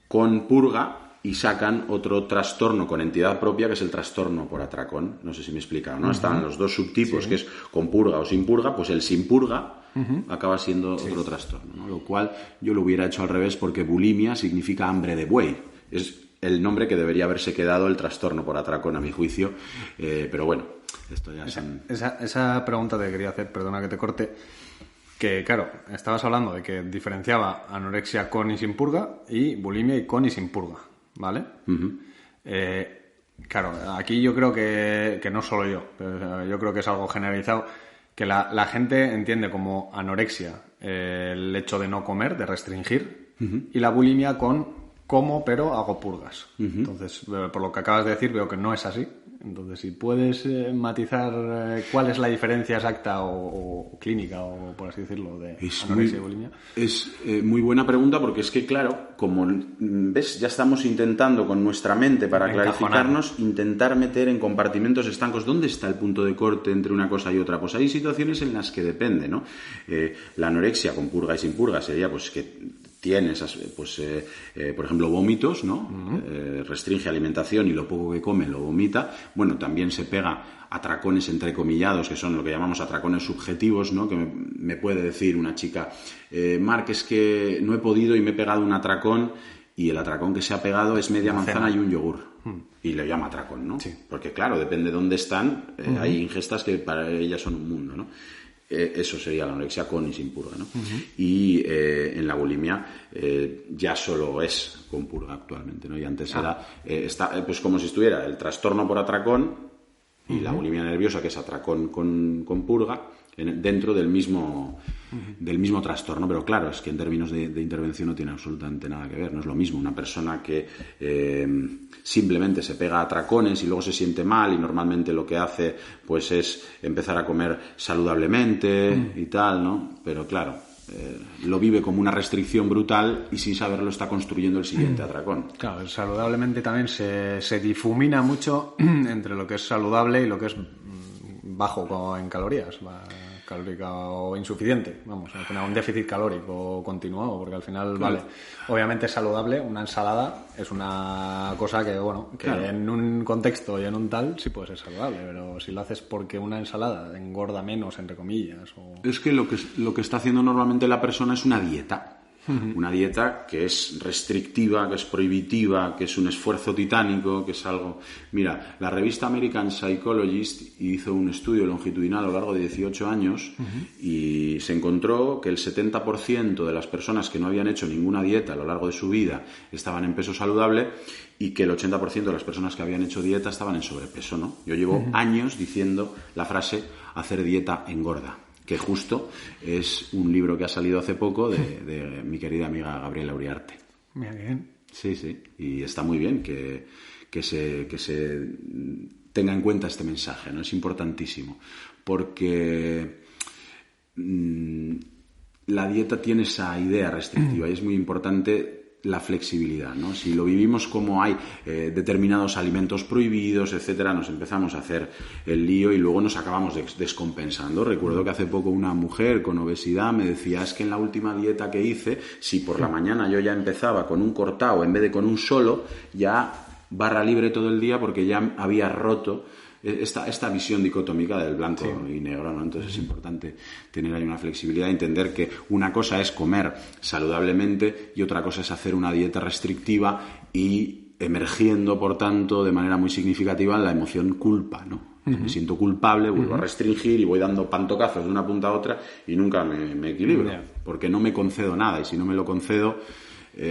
con purga y sacan otro trastorno con entidad propia, que es el trastorno por atracón. No sé si me he explicado, ¿no? Están los 2 subtipos, que es con purga o sin purga. Pues el sin purga acaba siendo otro trastorno, ¿no? Lo cual yo lo hubiera hecho al revés, porque bulimia significa hambre de buey. Es el nombre que debería haberse quedado el trastorno por atracón, a mi juicio. Pero bueno, esto ya son... Esa pregunta te quería hacer, perdona que te corte, que claro, estabas hablando de que diferenciaba anorexia con y sin purga y bulimia y con y sin purga, ¿vale? Claro, aquí yo creo que no solo yo, pero yo creo que es algo generalizado, que la gente entiende como anorexia el hecho de no comer, de restringir, y la bulimia con como, pero hago purgas. Entonces, por lo que acabas de decir, veo que no es así. Entonces, si puedes matizar cuál es la diferencia exacta o clínica, o por así decirlo, de anorexia y bulimia. Es muy buena pregunta, porque es que, claro, como ves, ya estamos intentando con nuestra mente, para clarificarnos, intentar meter en compartimentos estancos dónde está el punto de corte entre una cosa y otra. Pues hay situaciones en las que depende, ¿no? La anorexia con purga y sin purga sería pues que tienes, pues, por ejemplo, vómitos, ¿no? Restringe alimentación y lo poco que come lo vomita. Bueno, también se pega atracones entrecomillados, que son lo que llamamos atracones subjetivos, ¿no? Que me puede decir una chica, Marc, es que no he podido y me he pegado un atracón, y el atracón que se ha pegado es media manzana y un yogur. Y le llama atracón, ¿no? Sí. Porque, claro, depende de dónde están, hay ingestas que para ellas son un mundo, ¿no? Eso sería la anorexia con y sin purga, ¿no? Y en la bulimia ya solo es con purga actualmente, ¿no? Y antes era pues como si estuviera el trastorno por atracón y la bulimia nerviosa, que es atracón con purga, dentro del mismo trastorno. Pero claro, es que en términos de intervención no tiene absolutamente nada que ver. No es lo mismo una persona que simplemente se pega a atracones y luego se siente mal, y normalmente lo que hace pues es empezar a comer saludablemente y tal, ¿no? Pero claro, lo vive como una restricción brutal y sin saberlo está construyendo el siguiente atracón. Claro, saludablemente también se difumina mucho entre lo que es saludable y lo que es bajo en calorías, calórica o insuficiente, vamos, al final un déficit calórico continuado, porque al final, vale, obviamente es saludable, una ensalada es una cosa que, bueno, que en un contexto y en un tal sí puede ser saludable, pero si lo haces porque una ensalada engorda menos, entre comillas, o... Es que lo que está haciendo normalmente la persona es una dieta. Una dieta que es restrictiva, que es prohibitiva, que es un esfuerzo titánico, que es algo... Mira, la revista American Psychologist hizo un estudio longitudinal a lo largo de 18 años y se encontró que el 70% de las personas que no habían hecho ninguna dieta a lo largo de su vida estaban en peso saludable, y que el 80% de las personas que habían hecho dieta estaban en sobrepeso, ¿no? Yo llevo años diciendo la frase hacer dieta engorda, que justo es un libro que ha salido hace poco de mi querida amiga Gabriela Uriarte. Muy bien. Sí, y está muy bien que se tenga en cuenta este mensaje, ¿no? Es importantísimo, porque la dieta tiene esa idea restrictiva y es muy importante la flexibilidad, ¿no? Si lo vivimos como hay determinados alimentos prohibidos, etcétera, nos empezamos a hacer el lío y luego nos acabamos descompensando. Recuerdo que hace poco una mujer con obesidad me decía, es que en la última dieta que hice, si por la mañana yo ya empezaba con un cortado en vez de con un solo, ya barra libre todo el día, porque ya había roto esta visión dicotómica del blanco y negro, ¿no? Entonces es importante tener ahí una flexibilidad, entender que una cosa es comer saludablemente y otra cosa es hacer una dieta restrictiva y emergiendo, por tanto, de manera muy significativa la emoción culpa, ¿no? Me siento culpable, vuelvo a restringir y voy dando pantocazos de una punta a otra y nunca me equilibro, porque no me concedo nada, y si no me lo concedo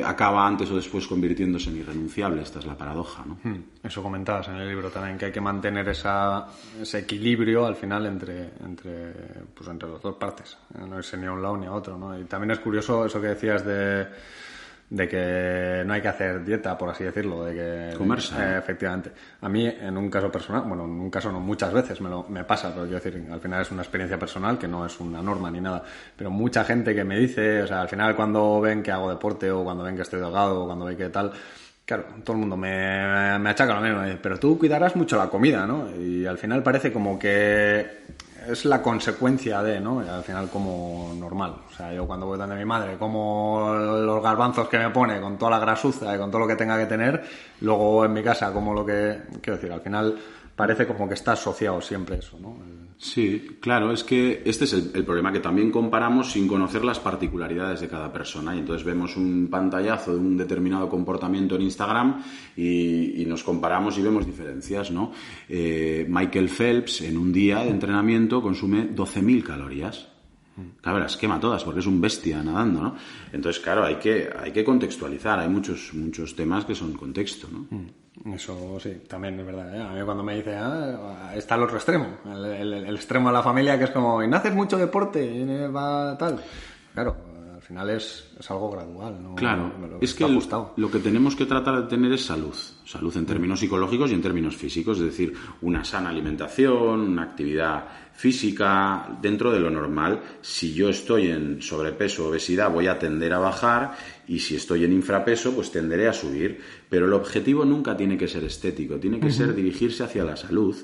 acaba antes o después convirtiéndose en irrenunciable. Esta es la paradoja, ¿no? Eso comentabas en el libro también, que hay que mantener ese equilibrio al final entre las dos partes, no irse ni a un lado ni a otro, ¿no? Y también es curioso eso que decías de que no hay que hacer dieta, por así decirlo, de que comerse. Efectivamente. A mí, en un caso personal, bueno, en un caso no, muchas veces me pasa, pero quiero decir, al final es una experiencia personal que no es una norma ni nada, pero mucha gente que me dice, o sea, al final cuando ven que hago deporte o cuando ven que estoy delgado o cuando ven que tal, claro, todo el mundo me achaca lo mismo, pero tú cuidarás mucho la comida, ¿no? Y al final parece como que es la consecuencia de, ¿no? Y al final como normal. O sea, yo cuando voy donde mi madre como los garbanzos que me pone con toda la grasuza y con todo lo que tenga que tener, luego en mi casa como lo que... Quiero decir, al final parece como que está asociado siempre eso, ¿no? Sí, claro, es que este es el problema, que también comparamos sin conocer las particularidades de cada persona, y entonces vemos un pantallazo de un determinado comportamiento en Instagram y nos comparamos y vemos diferencias, ¿no? Michael Phelps en un día de entrenamiento consume 12.000 calorías. Claro, las quema todas porque es un bestia nadando, ¿no? Entonces, claro, hay que contextualizar. Hay muchos temas que son contexto, ¿no? Eso sí, también es verdad, ¿eh? A mí cuando me dice, está el otro extremo, el extremo de la familia, que es como, y no haces mucho deporte, y va tal. Claro, al final es algo gradual, ¿no? Claro, es que lo que tenemos que tratar de tener es salud. Salud en términos psicológicos y en términos físicos, es decir, una sana alimentación, una actividad física dentro de lo normal. Si yo estoy en sobrepeso o obesidad, voy a tender a bajar, y si estoy en infrapeso, pues tenderé a subir. Pero el objetivo nunca tiene que ser estético, tiene que ser dirigirse hacia la salud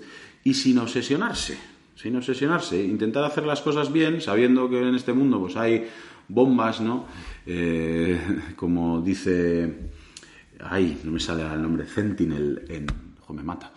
y sin obsesionarse. Sin obsesionarse, intentar hacer las cosas bien, sabiendo que en este mundo pues hay bombas, ¿no? Como dice... Ay, no me sale el nombre. Sentinel me mata.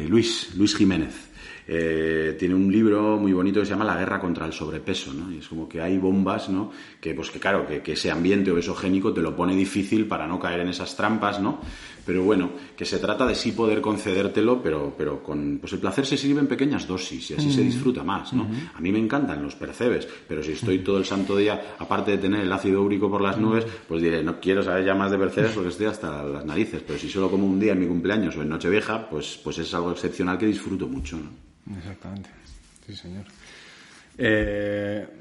Luis Jiménez. Tiene un libro muy bonito que se llama La guerra contra el sobrepeso, ¿no? Y es como que hay bombas, ¿no? Que claro, que ese ambiente obesogénico te lo pone difícil para no caer en esas trampas, ¿no? Pero bueno, que se trata de sí poder concedértelo, pero con... Pues el placer se sirve en pequeñas dosis y así se disfruta más, ¿no? A mí me encantan los percebes, pero si estoy todo el santo día, aparte de tener el ácido úrico por las nubes, pues diré, no quiero saber ya más de percebes porque estoy hasta las narices. Pero si solo como un día en mi cumpleaños o en Nochevieja, pues es algo excepcional que disfruto mucho, ¿no? Exactamente, sí señor.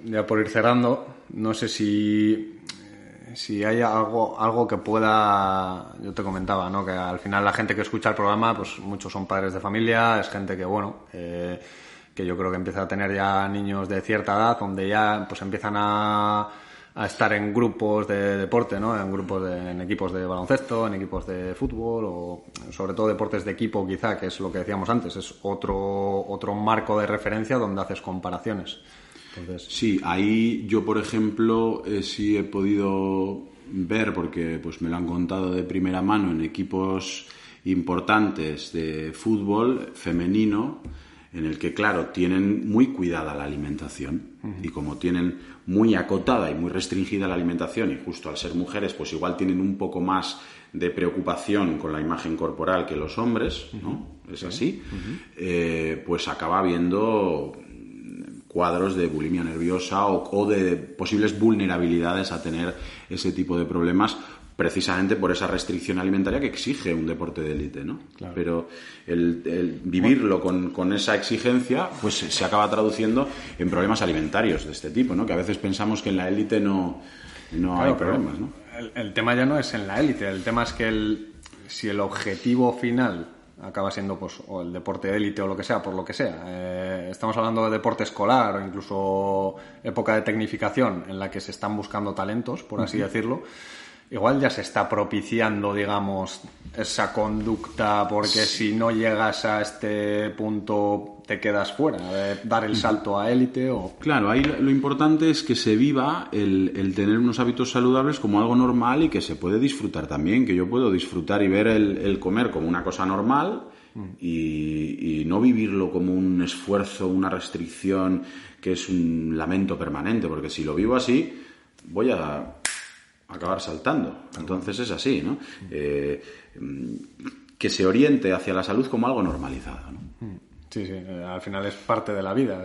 Ya por ir cerrando, no sé si hay algo que pueda... Yo te comentaba, ¿no? Que al final la gente que escucha el programa, pues muchos son padres de familia, es gente que, bueno, que yo creo que empieza a tener ya niños de cierta edad, donde ya pues empiezan a estar en grupos de deporte, ¿no? En equipos de baloncesto, en equipos de fútbol, o sobre todo deportes de equipo, quizá, que es lo que decíamos antes, es otro marco de referencia donde haces comparaciones. Entonces... Sí, ahí yo, por ejemplo, sí he podido ver, porque pues me lo han contado de primera mano, en equipos importantes de fútbol femenino, en el que, claro, tienen muy cuidada la alimentación, y como tienen muy acotada y muy restringida la alimentación, y justo al ser mujeres, pues igual tienen un poco más de preocupación con la imagen corporal que los hombres, ¿no? Es así. Pues acaba habiendo cuadros de bulimia nerviosa o de posibles vulnerabilidades a tener ese tipo de problemas, precisamente por esa restricción alimentaria que exige un deporte de élite, ¿no? Claro. Pero el vivirlo con esa exigencia, pues se acaba traduciendo en problemas alimentarios de este tipo, ¿no? Que a veces pensamos que en la élite no claro, hay problemas, ¿no? El tema ya no es en la élite, el tema es que si el objetivo final acaba siendo pues o el deporte de élite o lo que sea, por lo que sea. Estamos hablando de deporte escolar o incluso época de tecnificación en la que se están buscando talentos, por así decirlo. Igual ya se está propiciando, digamos, esa conducta, porque si no llegas a este punto te quedas fuera, de dar el salto a élite o... Claro, ahí lo importante es que se viva el tener unos hábitos saludables como algo normal y que se puede disfrutar también, que yo puedo disfrutar y ver el comer como una cosa normal y no vivirlo como un esfuerzo, una restricción que es un lamento permanente, porque si lo vivo así voy a acabar saltando. Entonces es así, ¿no? Que se oriente hacia la salud como algo normalizado, ¿no? Sí, al final es parte de la vida,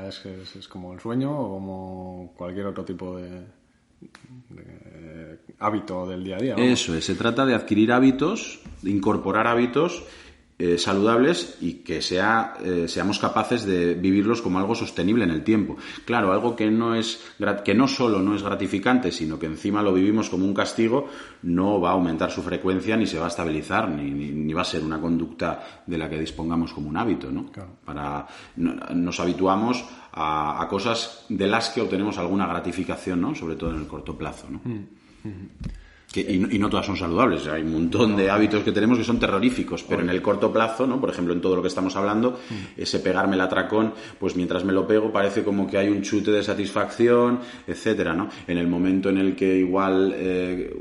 o sea, es como el sueño o como cualquier otro tipo de hábito del día a día, ¿no? Eso es, se trata de adquirir hábitos, de incorporar hábitos saludables y que seamos capaces de vivirlos como algo sostenible en el tiempo. Claro, algo que no solo no es gratificante, sino que encima lo vivimos como un castigo, no va a aumentar su frecuencia ni se va a estabilizar, ni va a ser una conducta de la que dispongamos como un hábito, ¿no? Claro. Nos habituamos a cosas de las que obtenemos alguna gratificación, ¿no? Sobre todo en el corto plazo, ¿no? Y no todas son saludables. Hay un montón de hábitos que tenemos que son terroríficos, pero en el corto plazo, ¿no? Por ejemplo, en todo lo que estamos hablando, ese pegarme el atracón, pues mientras me lo pego parece como que hay un chute de satisfacción, etcétera, ¿no? En el momento en el que igual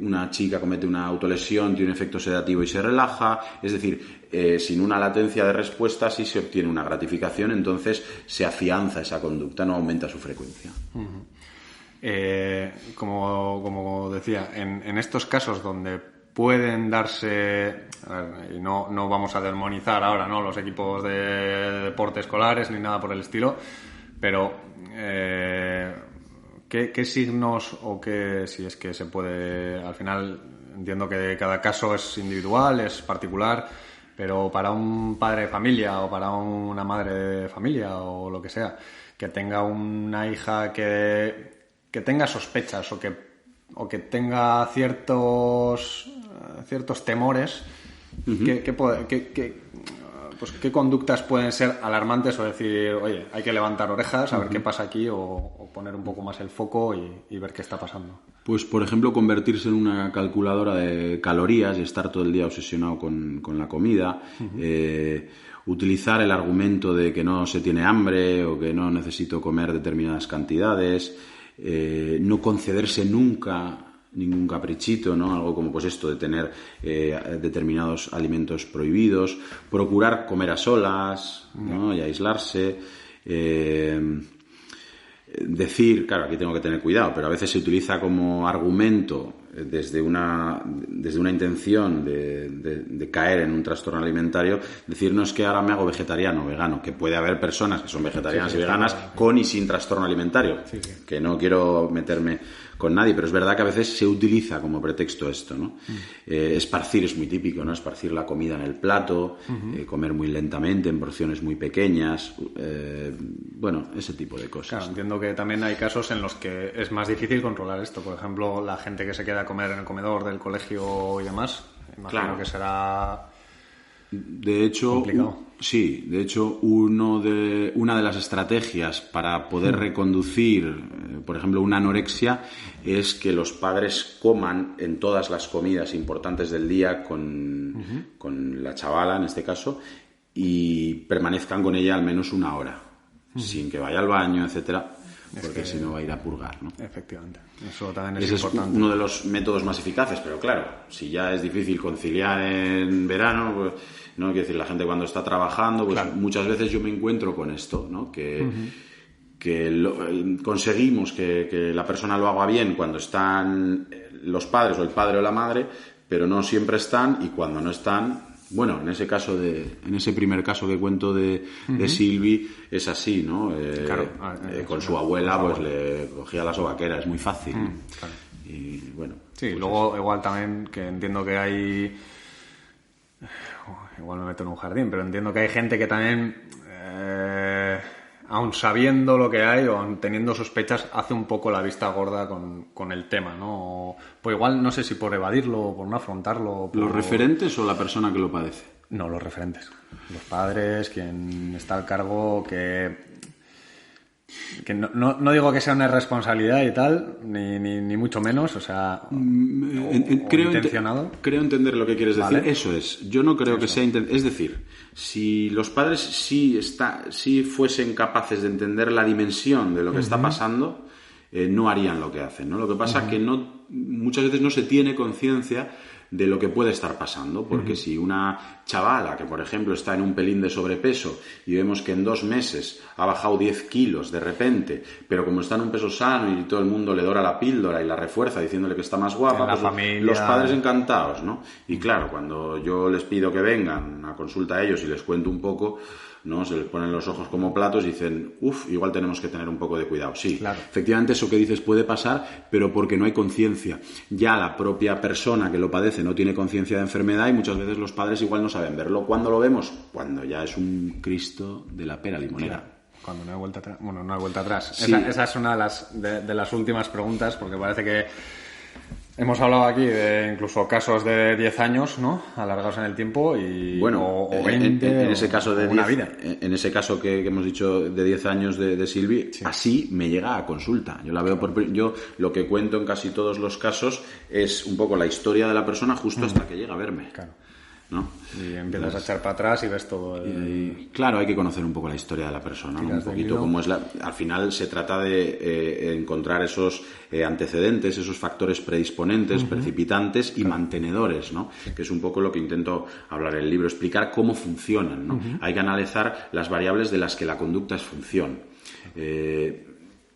una chica comete una autolesión, tiene un efecto sedativo y se relaja, es decir, sin una latencia de respuesta sí se obtiene una gratificación, entonces se afianza esa conducta, no aumenta su frecuencia. Como decía, en estos casos donde pueden darse, y no vamos a demonizar ahora, ¿no?, los equipos de deporte escolares ni nada por el estilo, pero ¿qué signos o qué, si es que se puede, al final entiendo que cada caso es individual, es particular, pero para un padre de familia o para una madre de familia o lo que sea, que tenga una hija que tenga sospechas o que tenga ciertos temores, ¿qué conductas pueden ser alarmantes o decir, oye, hay que levantar orejas a ver qué pasa aquí o poner un poco más el foco y ver qué está pasando? Pues, por ejemplo, convertirse en una calculadora de calorías y estar todo el día obsesionado con la comida, utilizar el argumento de que no se tiene hambre o que no necesito comer determinadas cantidades, no concederse nunca ningún caprichito, ¿no? Algo como pues esto de tener determinados alimentos prohibidos, procurar comer a solas, ¿no?, y aislarse, decir, claro, aquí tengo que tener cuidado, pero a veces se utiliza como argumento desde una intención de caer en un trastorno alimentario, decir, no, es que ahora me hago vegetariano o vegano, que puede haber personas que son vegetarianas y veganas con y sin trastorno alimentario, que no quiero meterme con nadie, pero es verdad que a veces se utiliza como pretexto esto, ¿no? Esparcir es muy típico, ¿no? Esparcir la comida en el plato, comer muy lentamente, en porciones muy pequeñas, bueno, ese tipo de cosas. Claro, entiendo que también hay casos en los que es más difícil controlar esto. Por ejemplo, la gente que se queda a comer en el comedor del colegio y demás, imagino que será... De hecho, complicado. Sí, de hecho, una de las estrategias para poder reconducir, por ejemplo, una anorexia, es que los padres coman en todas las comidas importantes del día con la chavala, en este caso, y permanezcan con ella al menos una hora, sin que vaya al baño, etcétera, porque si no va a ir a purgar, ¿no? Efectivamente, eso también es Ese importante. Es uno de los métodos más eficaces, pero claro, si ya es difícil conciliar en verano, pues, no, quiero decir, la gente cuando está trabajando, pues muchas veces yo me encuentro con esto, ¿no? Que conseguimos que la persona lo haga bien cuando están los padres o el padre o la madre, pero no siempre están, y cuando no están, bueno, en ese primer caso que cuento de Silvi es así, ¿no? Con su abuela, pues le cogía la sobaquera, es muy fácil, ¿no? Claro. Y bueno. Sí, pues luego eso. igual también que entiendo que hay... Igual me meto en un jardín, pero entiendo que hay gente que también, aun sabiendo lo que hay o aun teniendo sospechas, hace un poco la vista gorda con el tema, ¿no? Pues igual no sé si por evadirlo o por no afrontarlo. ¿Los referentes o la persona que lo padece? No, los referentes. Los padres, quien está al cargo, que no digo que sea una irresponsabilidad y tal, ni mucho menos, o sea, creo intencionado. Creo entender lo que quieres decir. Vale. Eso es. Yo no creo que sea es decir, si los padres sí fuesen capaces de entender la dimensión de lo que está pasando, no harían lo que hacen, ¿no? Lo que pasa es que muchas veces no se tiene conciencia de lo que puede estar pasando, porque si una chavala que, por ejemplo, está en un pelín de sobrepeso y vemos que en 2 meses ha bajado 10 kilos de repente, pero como está en un peso sano y todo el mundo le dora la píldora y la refuerza diciéndole que está más guapa, pues familia... los padres encantados, ¿no? Y claro, cuando yo les pido que vengan a consulta a ellos y les cuento un poco, ¿no? Se les ponen los ojos como platos y dicen, igual tenemos que tener un poco de cuidado. Sí, claro. Efectivamente eso que dices puede pasar, pero porque no hay conciencia. Ya la propia persona que lo padece no tiene conciencia de enfermedad y muchas veces los padres igual no saben verlo. ¿Cuándo lo vemos? Cuando ya es un Cristo de la pera limonera. Claro. Cuando no hay vuelta atrás. Bueno, no hay vuelta atrás. Sí. Esa es una de las últimas preguntas, porque parece que Hemos hablado aquí de incluso casos de 10 años, ¿no? Alargados en el tiempo y bueno, o 20 en ese caso de una 10, vida. en ese caso que hemos dicho de 10 años de Silvi, sí. Así me llega a consulta. Yo la veo yo lo que cuento en casi todos los casos es un poco la historia de la persona justo hasta que llega a verme. Claro. ¿No? Y empiezas a echar para atrás y ves todo. Claro, hay que conocer un poco la historia de la persona, ¿no? Un poquito cómo es al final se trata de encontrar esos antecedentes, esos factores predisponentes, precipitantes y mantenedores, ¿no? Que es un poco lo que intento hablar en el libro, explicar cómo funcionan, ¿no? Hay que analizar las variables de las que la conducta es función.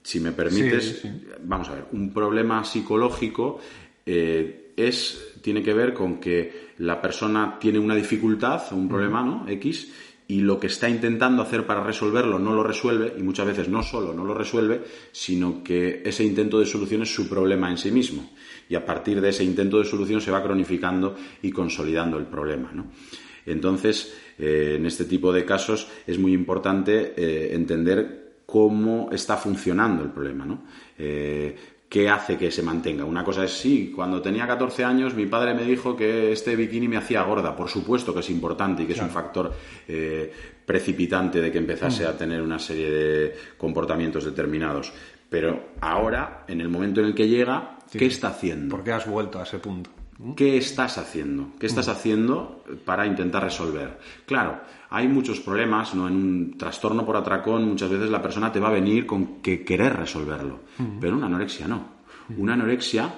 Si me permites, vamos a ver, un problema psicológico tiene que ver con que la persona tiene una dificultad o un problema, ¿no? X, y lo que está intentando hacer para resolverlo no lo resuelve, y muchas veces no solo no lo resuelve, sino que ese intento de solución es su problema en sí mismo. Y a partir de ese intento de solución se va cronificando y consolidando el problema, ¿no? Entonces, en este tipo de casos es muy importante entender cómo está funcionando el problema, ¿no? ¿Qué hace que se mantenga? Una cosa es, sí, cuando tenía 14 años mi padre me dijo que este bikini me hacía gorda. Por supuesto que es importante y que es un factor precipitante de que empezase a tener una serie de comportamientos determinados. Pero ahora, en el momento en el que llega, ¿qué está haciendo? ¿Por qué has vuelto a ese punto? ¿Qué estás haciendo? ¿Qué estás haciendo para intentar resolver? Claro, hay muchos problemas, ¿no? En un trastorno por atracón muchas veces la persona te va a venir con que querer resolverlo, pero una anorexia no. Una anorexia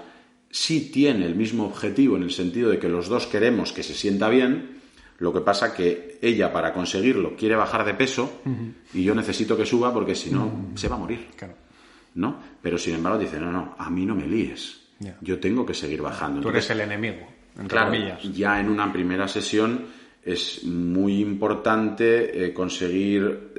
sí tiene el mismo objetivo en el sentido de que los dos queremos que se sienta bien, lo que pasa que ella para conseguirlo quiere bajar de peso y yo necesito que suba porque si no se va a morir, ¿no? Pero sin embargo dice, no, a mí no me líes. Yeah. Yo tengo que seguir bajando. Tú eres el enemigo, entre comillas. Ya en una primera sesión es muy importante conseguir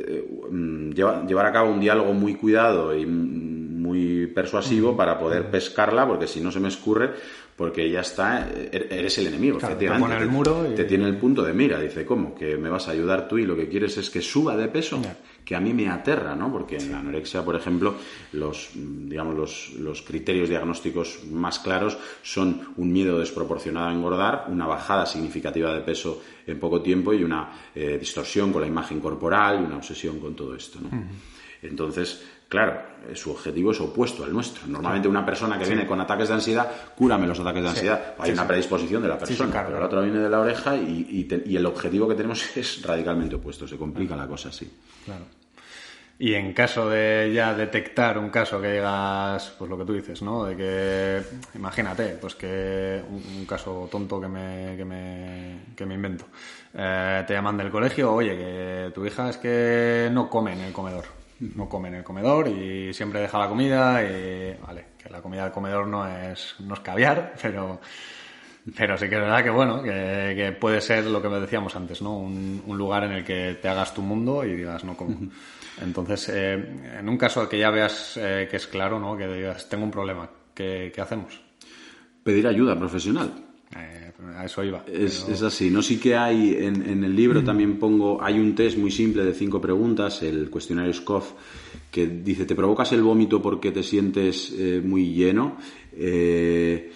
llevar a cabo un diálogo muy cuidado y muy persuasivo para poder pescarla, porque si no se me escurre, porque ya está, eres el enemigo, claro, efectivamente. Te pone el muro y... te tiene el punto de mira, dice, ¿cómo? ¿Que me vas a ayudar tú y lo que quieres es que suba de peso? Yeah. Que a mí me aterra, ¿no? Porque en la anorexia, por ejemplo, los criterios diagnósticos más claros son un miedo desproporcionado a engordar, una bajada significativa de peso en poco tiempo y una distorsión con la imagen corporal y una obsesión con todo esto, ¿no? Entonces, claro, su objetivo es opuesto al nuestro. Normalmente una persona que viene con ataques de ansiedad, cúrame los ataques de ansiedad. Hay una predisposición de la persona, claro, pero la otra viene de la oreja y el objetivo que tenemos es radicalmente opuesto. Se complica la cosa así. Claro. Y en caso de ya detectar un caso que digas, pues lo que tú dices, ¿no? De que, imagínate, pues que un caso tonto que me invento. Te llaman del colegio, oye, que tu hija es que no come en el comedor. No come en el comedor y siempre deja la comida y, vale, que la comida del comedor no es caviar, pero sí que es verdad que, bueno, que puede ser lo que decíamos antes, ¿no? Un lugar en el que te hagas tu mundo y digas, no como. Entonces, en un caso que ya veas que es claro, ¿no? Que digas, tengo un problema, ¿qué hacemos? Pedir ayuda profesional. A eso iba. Es así, ¿no? Sí que hay, en el libro también hay un test muy simple de 5 preguntas, el cuestionario SCOFF, que dice, ¿te provocas el vómito porque te sientes muy lleno? ¿Te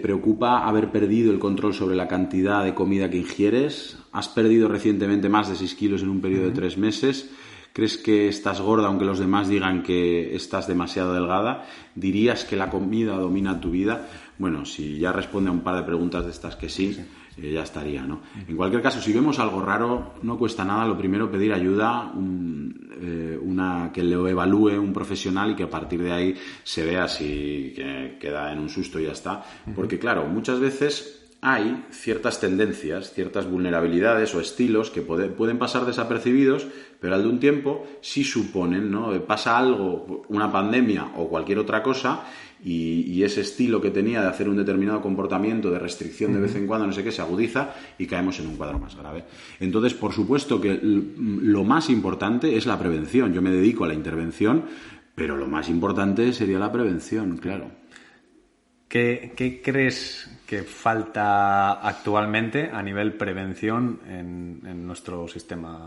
preocupa haber perdido el control sobre la cantidad de comida que ingieres? ¿Has perdido recientemente más de 6 kilos en un periodo de 3 meses? ¿Crees que estás gorda aunque los demás digan que estás demasiado delgada? ¿Dirías que la comida domina tu vida? Bueno, si ya responde a un par de preguntas de estas que sí. Ya estaría, ¿no? En cualquier caso, si vemos algo raro, no cuesta nada. Lo primero, pedir ayuda, que lo evalúe un profesional y que a partir de ahí se vea si queda en un susto y ya está. Porque, claro, muchas veces hay ciertas tendencias, ciertas vulnerabilidades o estilos que pueden pasar desapercibidos, pero al de un tiempo sí suponen, ¿no? Pasa algo, una pandemia o cualquier otra cosa, y ese estilo que tenía de hacer un determinado comportamiento de restricción de vez en cuando, no sé qué, se agudiza y caemos en un cuadro más grave. Entonces, por supuesto que lo más importante es la prevención. Yo me dedico a la intervención, pero lo más importante sería la prevención, claro. ¿Qué crees que falta actualmente a nivel prevención en nuestro sistema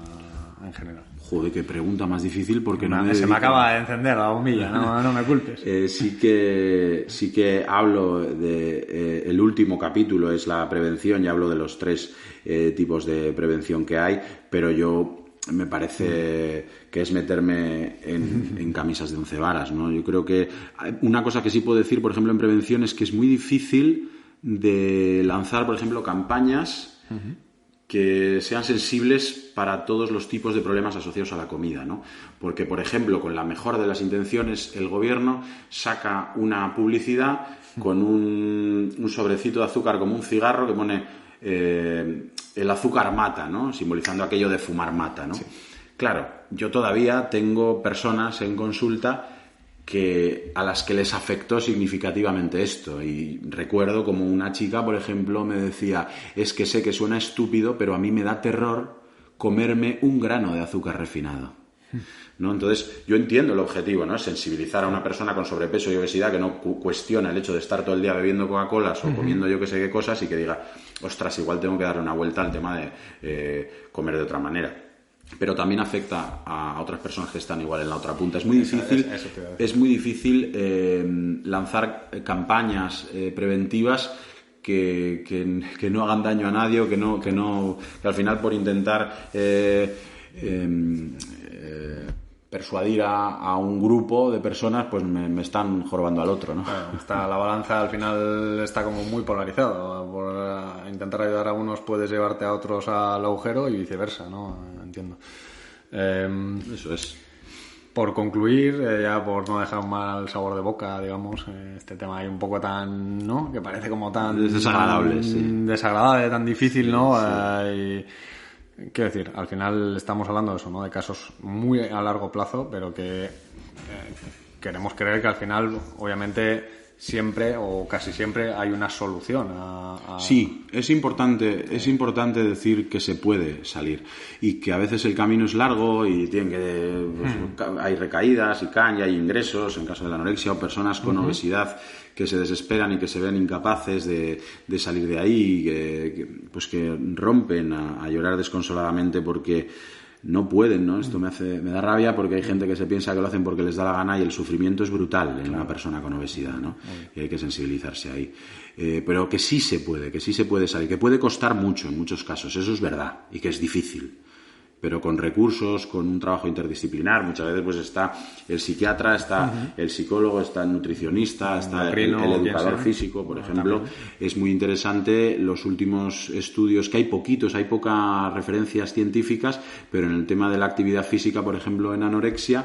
en general? Joder, qué pregunta más difícil porque Se me acaba de encender la bombilla, no me culpes. Sí que hablo de el último capítulo es la prevención y hablo de los 3 tipos de prevención que hay, pero yo me parece que es meterme en camisas de 11 varas, ¿no? Yo creo que una cosa que sí puedo decir, por ejemplo, en prevención es que es muy difícil de lanzar, por ejemplo, campañas que sean sensibles para todos los tipos de problemas asociados a la comida, ¿no? Porque, por ejemplo, con la mejor de las intenciones, el gobierno saca una publicidad con un sobrecito de azúcar como un cigarro que pone el azúcar mata, ¿no? Simbolizando aquello de fumar mata, ¿no? Sí. Claro, yo todavía tengo personas en consulta a las que les afectó significativamente esto, y recuerdo como una chica, por ejemplo, me decía: es que sé que suena estúpido, pero a mí me da terror comerme un grano de azúcar refinado, ¿no? Entonces yo entiendo el objetivo, ¿no? Sensibilizar a una persona con sobrepeso y obesidad que no cuestiona el hecho de estar todo el día bebiendo Coca-Colas o comiendo yo que sé qué cosas, y que diga: ostras, igual tengo que darle una vuelta al tema de comer de otra manera. Pero también afecta a otras personas que están igual en la otra punta. Es muy difícil lanzar campañas preventivas que no hagan daño a nadie, o que al final, por intentar persuadir a un grupo de personas, pues me están jorobando al otro, ¿no? Claro, la balanza al final está como muy polarizada. Por intentar ayudar a unos puedes llevarte a otros al agujero y viceversa, ¿no? Entiendo. Eso es. Por concluir, ya por no dejar un mal sabor de boca, digamos, este tema ahí un poco tan, ¿no? Que parece como tan desagradable, desagradable, tan difícil, ¿no? Sí. Quiero decir, al final estamos hablando de eso, ¿no? De casos muy a largo plazo, pero que queremos creer que al final, obviamente, siempre o casi siempre hay una solución Sí, es importante decir que se puede salir, y que a veces el camino es largo y hay recaídas y hay ingresos en caso de la anorexia, o personas con obesidad que se desesperan y que se ven incapaces de salir de ahí, que rompen a llorar desconsoladamente porque no pueden, ¿no? Esto me da rabia, porque hay gente que se piensa que lo hacen porque les da la gana, y el sufrimiento es brutal en una persona con obesidad, ¿no? Y hay que sensibilizarse ahí. Pero que sí se puede salir, que puede costar mucho en muchos casos, eso es verdad, y que es difícil. Pero con recursos, con un trabajo interdisciplinar, muchas veces pues está el psiquiatra, está el psicólogo, está el nutricionista, está el educador físico, por ejemplo. También. Es muy interesante los últimos estudios, que hay pocas referencias científicas, pero en el tema de la actividad física, por ejemplo, en anorexia,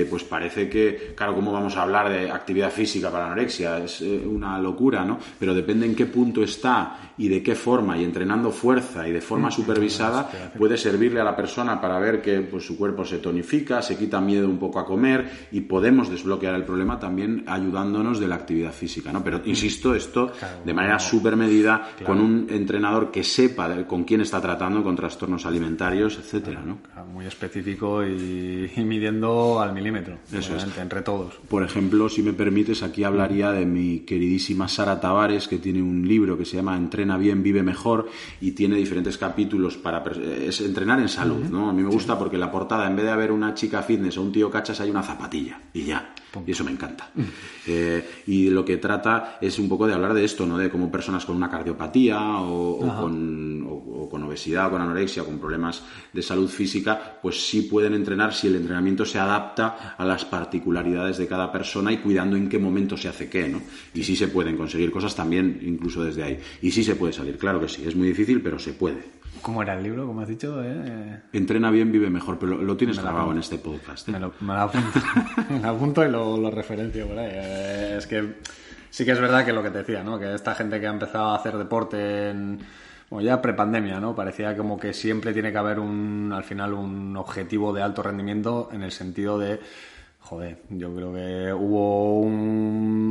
pues parece que, claro, ¿cómo vamos a hablar de actividad física para anorexia? Es una locura, ¿no? Pero depende en qué punto está y de qué forma, y entrenando fuerza y de forma supervisada, puede servirle a la persona para ver que pues, su cuerpo se tonifica, se quita miedo un poco a comer, y podemos desbloquear el problema también ayudándonos de la actividad física, ¿no? Pero insisto, esto de manera súper medida, con un entrenador que sepa con quién está tratando, con trastornos alimentarios, etcétera, ¿no? Muy específico y midiendo al milímetro. Eso es. Entre todos. Por ejemplo, si me permites, aquí hablaría de mi queridísima Sara Tavares, que tiene un libro que se llama Entrena bien, vive mejor, y tiene diferentes capítulos es entrenar en salud, ¿no? A mí me gusta porque en la portada, en vez de haber una chica fitness o un tío cachas, hay una zapatilla y ya. Y eso me encanta. Y lo que trata es un poco de hablar de esto, ¿no? De cómo personas con una cardiopatía o con obesidad, o con anorexia, o con problemas de salud física, pues sí pueden entrenar si el entrenamiento se adapta a las particularidades de cada persona y cuidando en qué momento se hace qué, ¿no? Y sí se pueden conseguir cosas también, incluso desde ahí. Y sí se puede salir, claro que sí. Es muy difícil, pero se puede. ¿Cómo era el libro? ¿Cómo has dicho? Entrena bien, vive mejor, pero lo tienes grabado en este podcast. Me lo apunto. Me lo apunto y lo referencio por ahí. Es que sí que es verdad que lo que te decía, ¿no? Que esta gente que ha empezado a hacer deporte ya prepandemia, ¿no? Parecía como que siempre tiene que haber al final un objetivo de alto rendimiento, en el sentido de, yo creo que hubo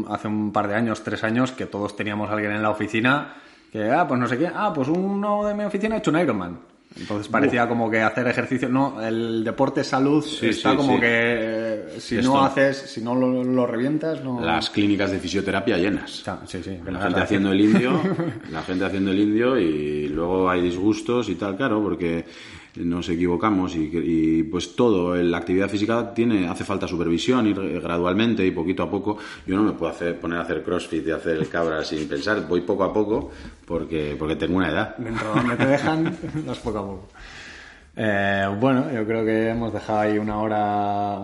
hace un par de años, 3 años, que todos teníamos a alguien en la oficina que, pues no sé qué, pues uno de mi oficina ha hecho un Ironman. Entonces parecía como que hacer ejercicio... No, el deporte salud está como que si Esto. no lo revientas... no. Las clínicas de fisioterapia llenas. Sí. La gente haciendo el indio y luego hay disgustos y tal, claro, porque nos equivocamos y pues todo, la actividad física hace falta supervisión y gradualmente y poquito a poco. Yo no me puedo poner a hacer crossfit y hacer el cabra sin pensar, voy poco a poco porque tengo una edad. Dentro de donde te dejan, vas poco a poco. Bueno, yo creo que hemos dejado ahí una hora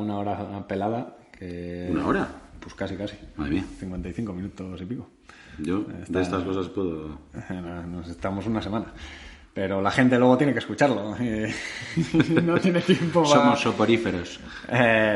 pelada. ¿Una hora? Pues casi. Madre mía. 55 minutos y pico. Yo de estas cosas puedo... Nos estamos una semana. Pero la gente luego tiene que escucharlo. No tiene tiempo para... Somos soporíferos.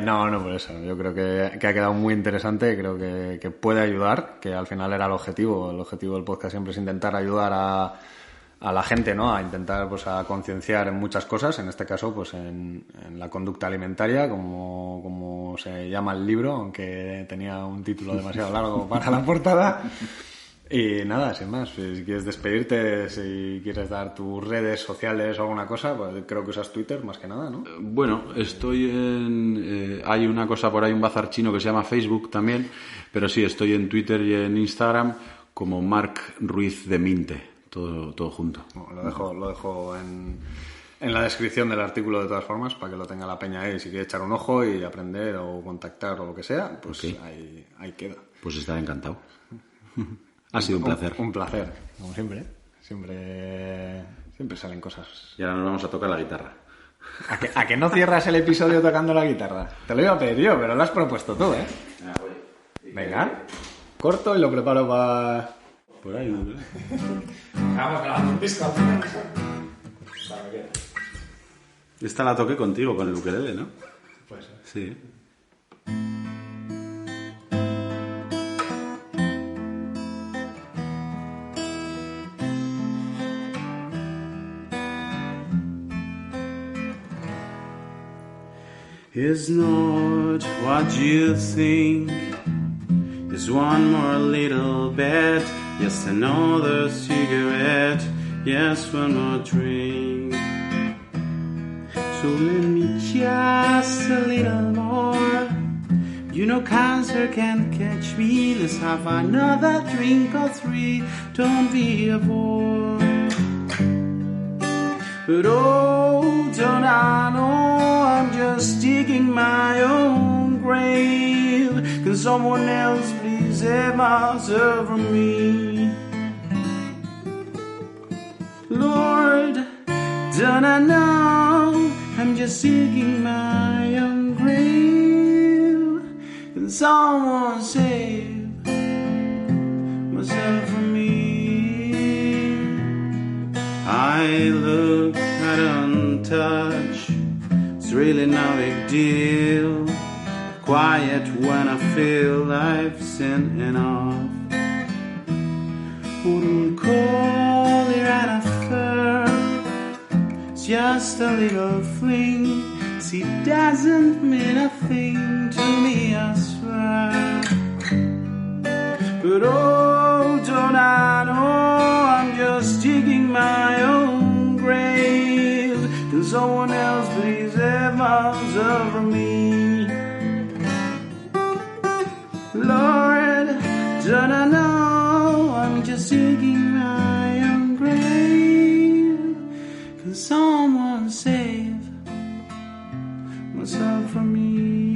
No, por eso. Yo creo que ha quedado muy interesante. Creo que puede ayudar, que al final era el objetivo. El objetivo del podcast siempre es intentar ayudar a la gente, ¿no? A intentar, pues, a concienciar en muchas cosas. En este caso, pues, en la conducta alimentaria, como se llama el libro, aunque tenía un título demasiado largo para la portada. Y nada, sin más, si quieres despedirte, si quieres dar tus redes sociales o alguna cosa, pues creo que usas Twitter más que nada, ¿no? Bueno, estoy hay una cosa por ahí, un bazar chino que se llama Facebook también, pero sí, estoy en Twitter y en Instagram como Marc Ruiz de Minte, todo junto. Lo dejo en la descripción del artículo de todas formas, para que lo tenga la peña ahí, si quiere echar un ojo y aprender o contactar o lo que sea, pues okay. Ahí queda. Pues estaré encantado. Ha sido un placer. Un placer, como siempre. Siempre salen cosas. Y ahora nos vamos a tocar la guitarra. ¿A que no cierras el episodio tocando la guitarra? Te lo iba a pedir yo, pero lo has propuesto tú, ¿eh? Venga, corto y lo preparo para... Por ahí, ¿no? Vamos grabando un disco al final. Esta la toqué contigo con el ukelele, ¿no? Pues sí. Is not what you think. Is one more little bit. Yes, another cigarette. Yes, one more drink. So let me just a little more. You know cancer can't catch me. Let's have another drink or three. Don't be a bore. But oh, don't I know I'm just digging my own grave. Can someone else please have myself from me? Lord, don't I know I'm just digging my own grave. Can someone save myself from me? I look at untouched, it's really no big deal. Quiet when I feel I've seen enough. Wouldn't call it an affair, it's just a little fling. See, it doesn't mean a thing to me, I swear. But oh, don't I know I'm just digging my own grave. Can someone else please have myself from me? Lord, don't I know I'm just digging my own grave. Can someone save myself from me?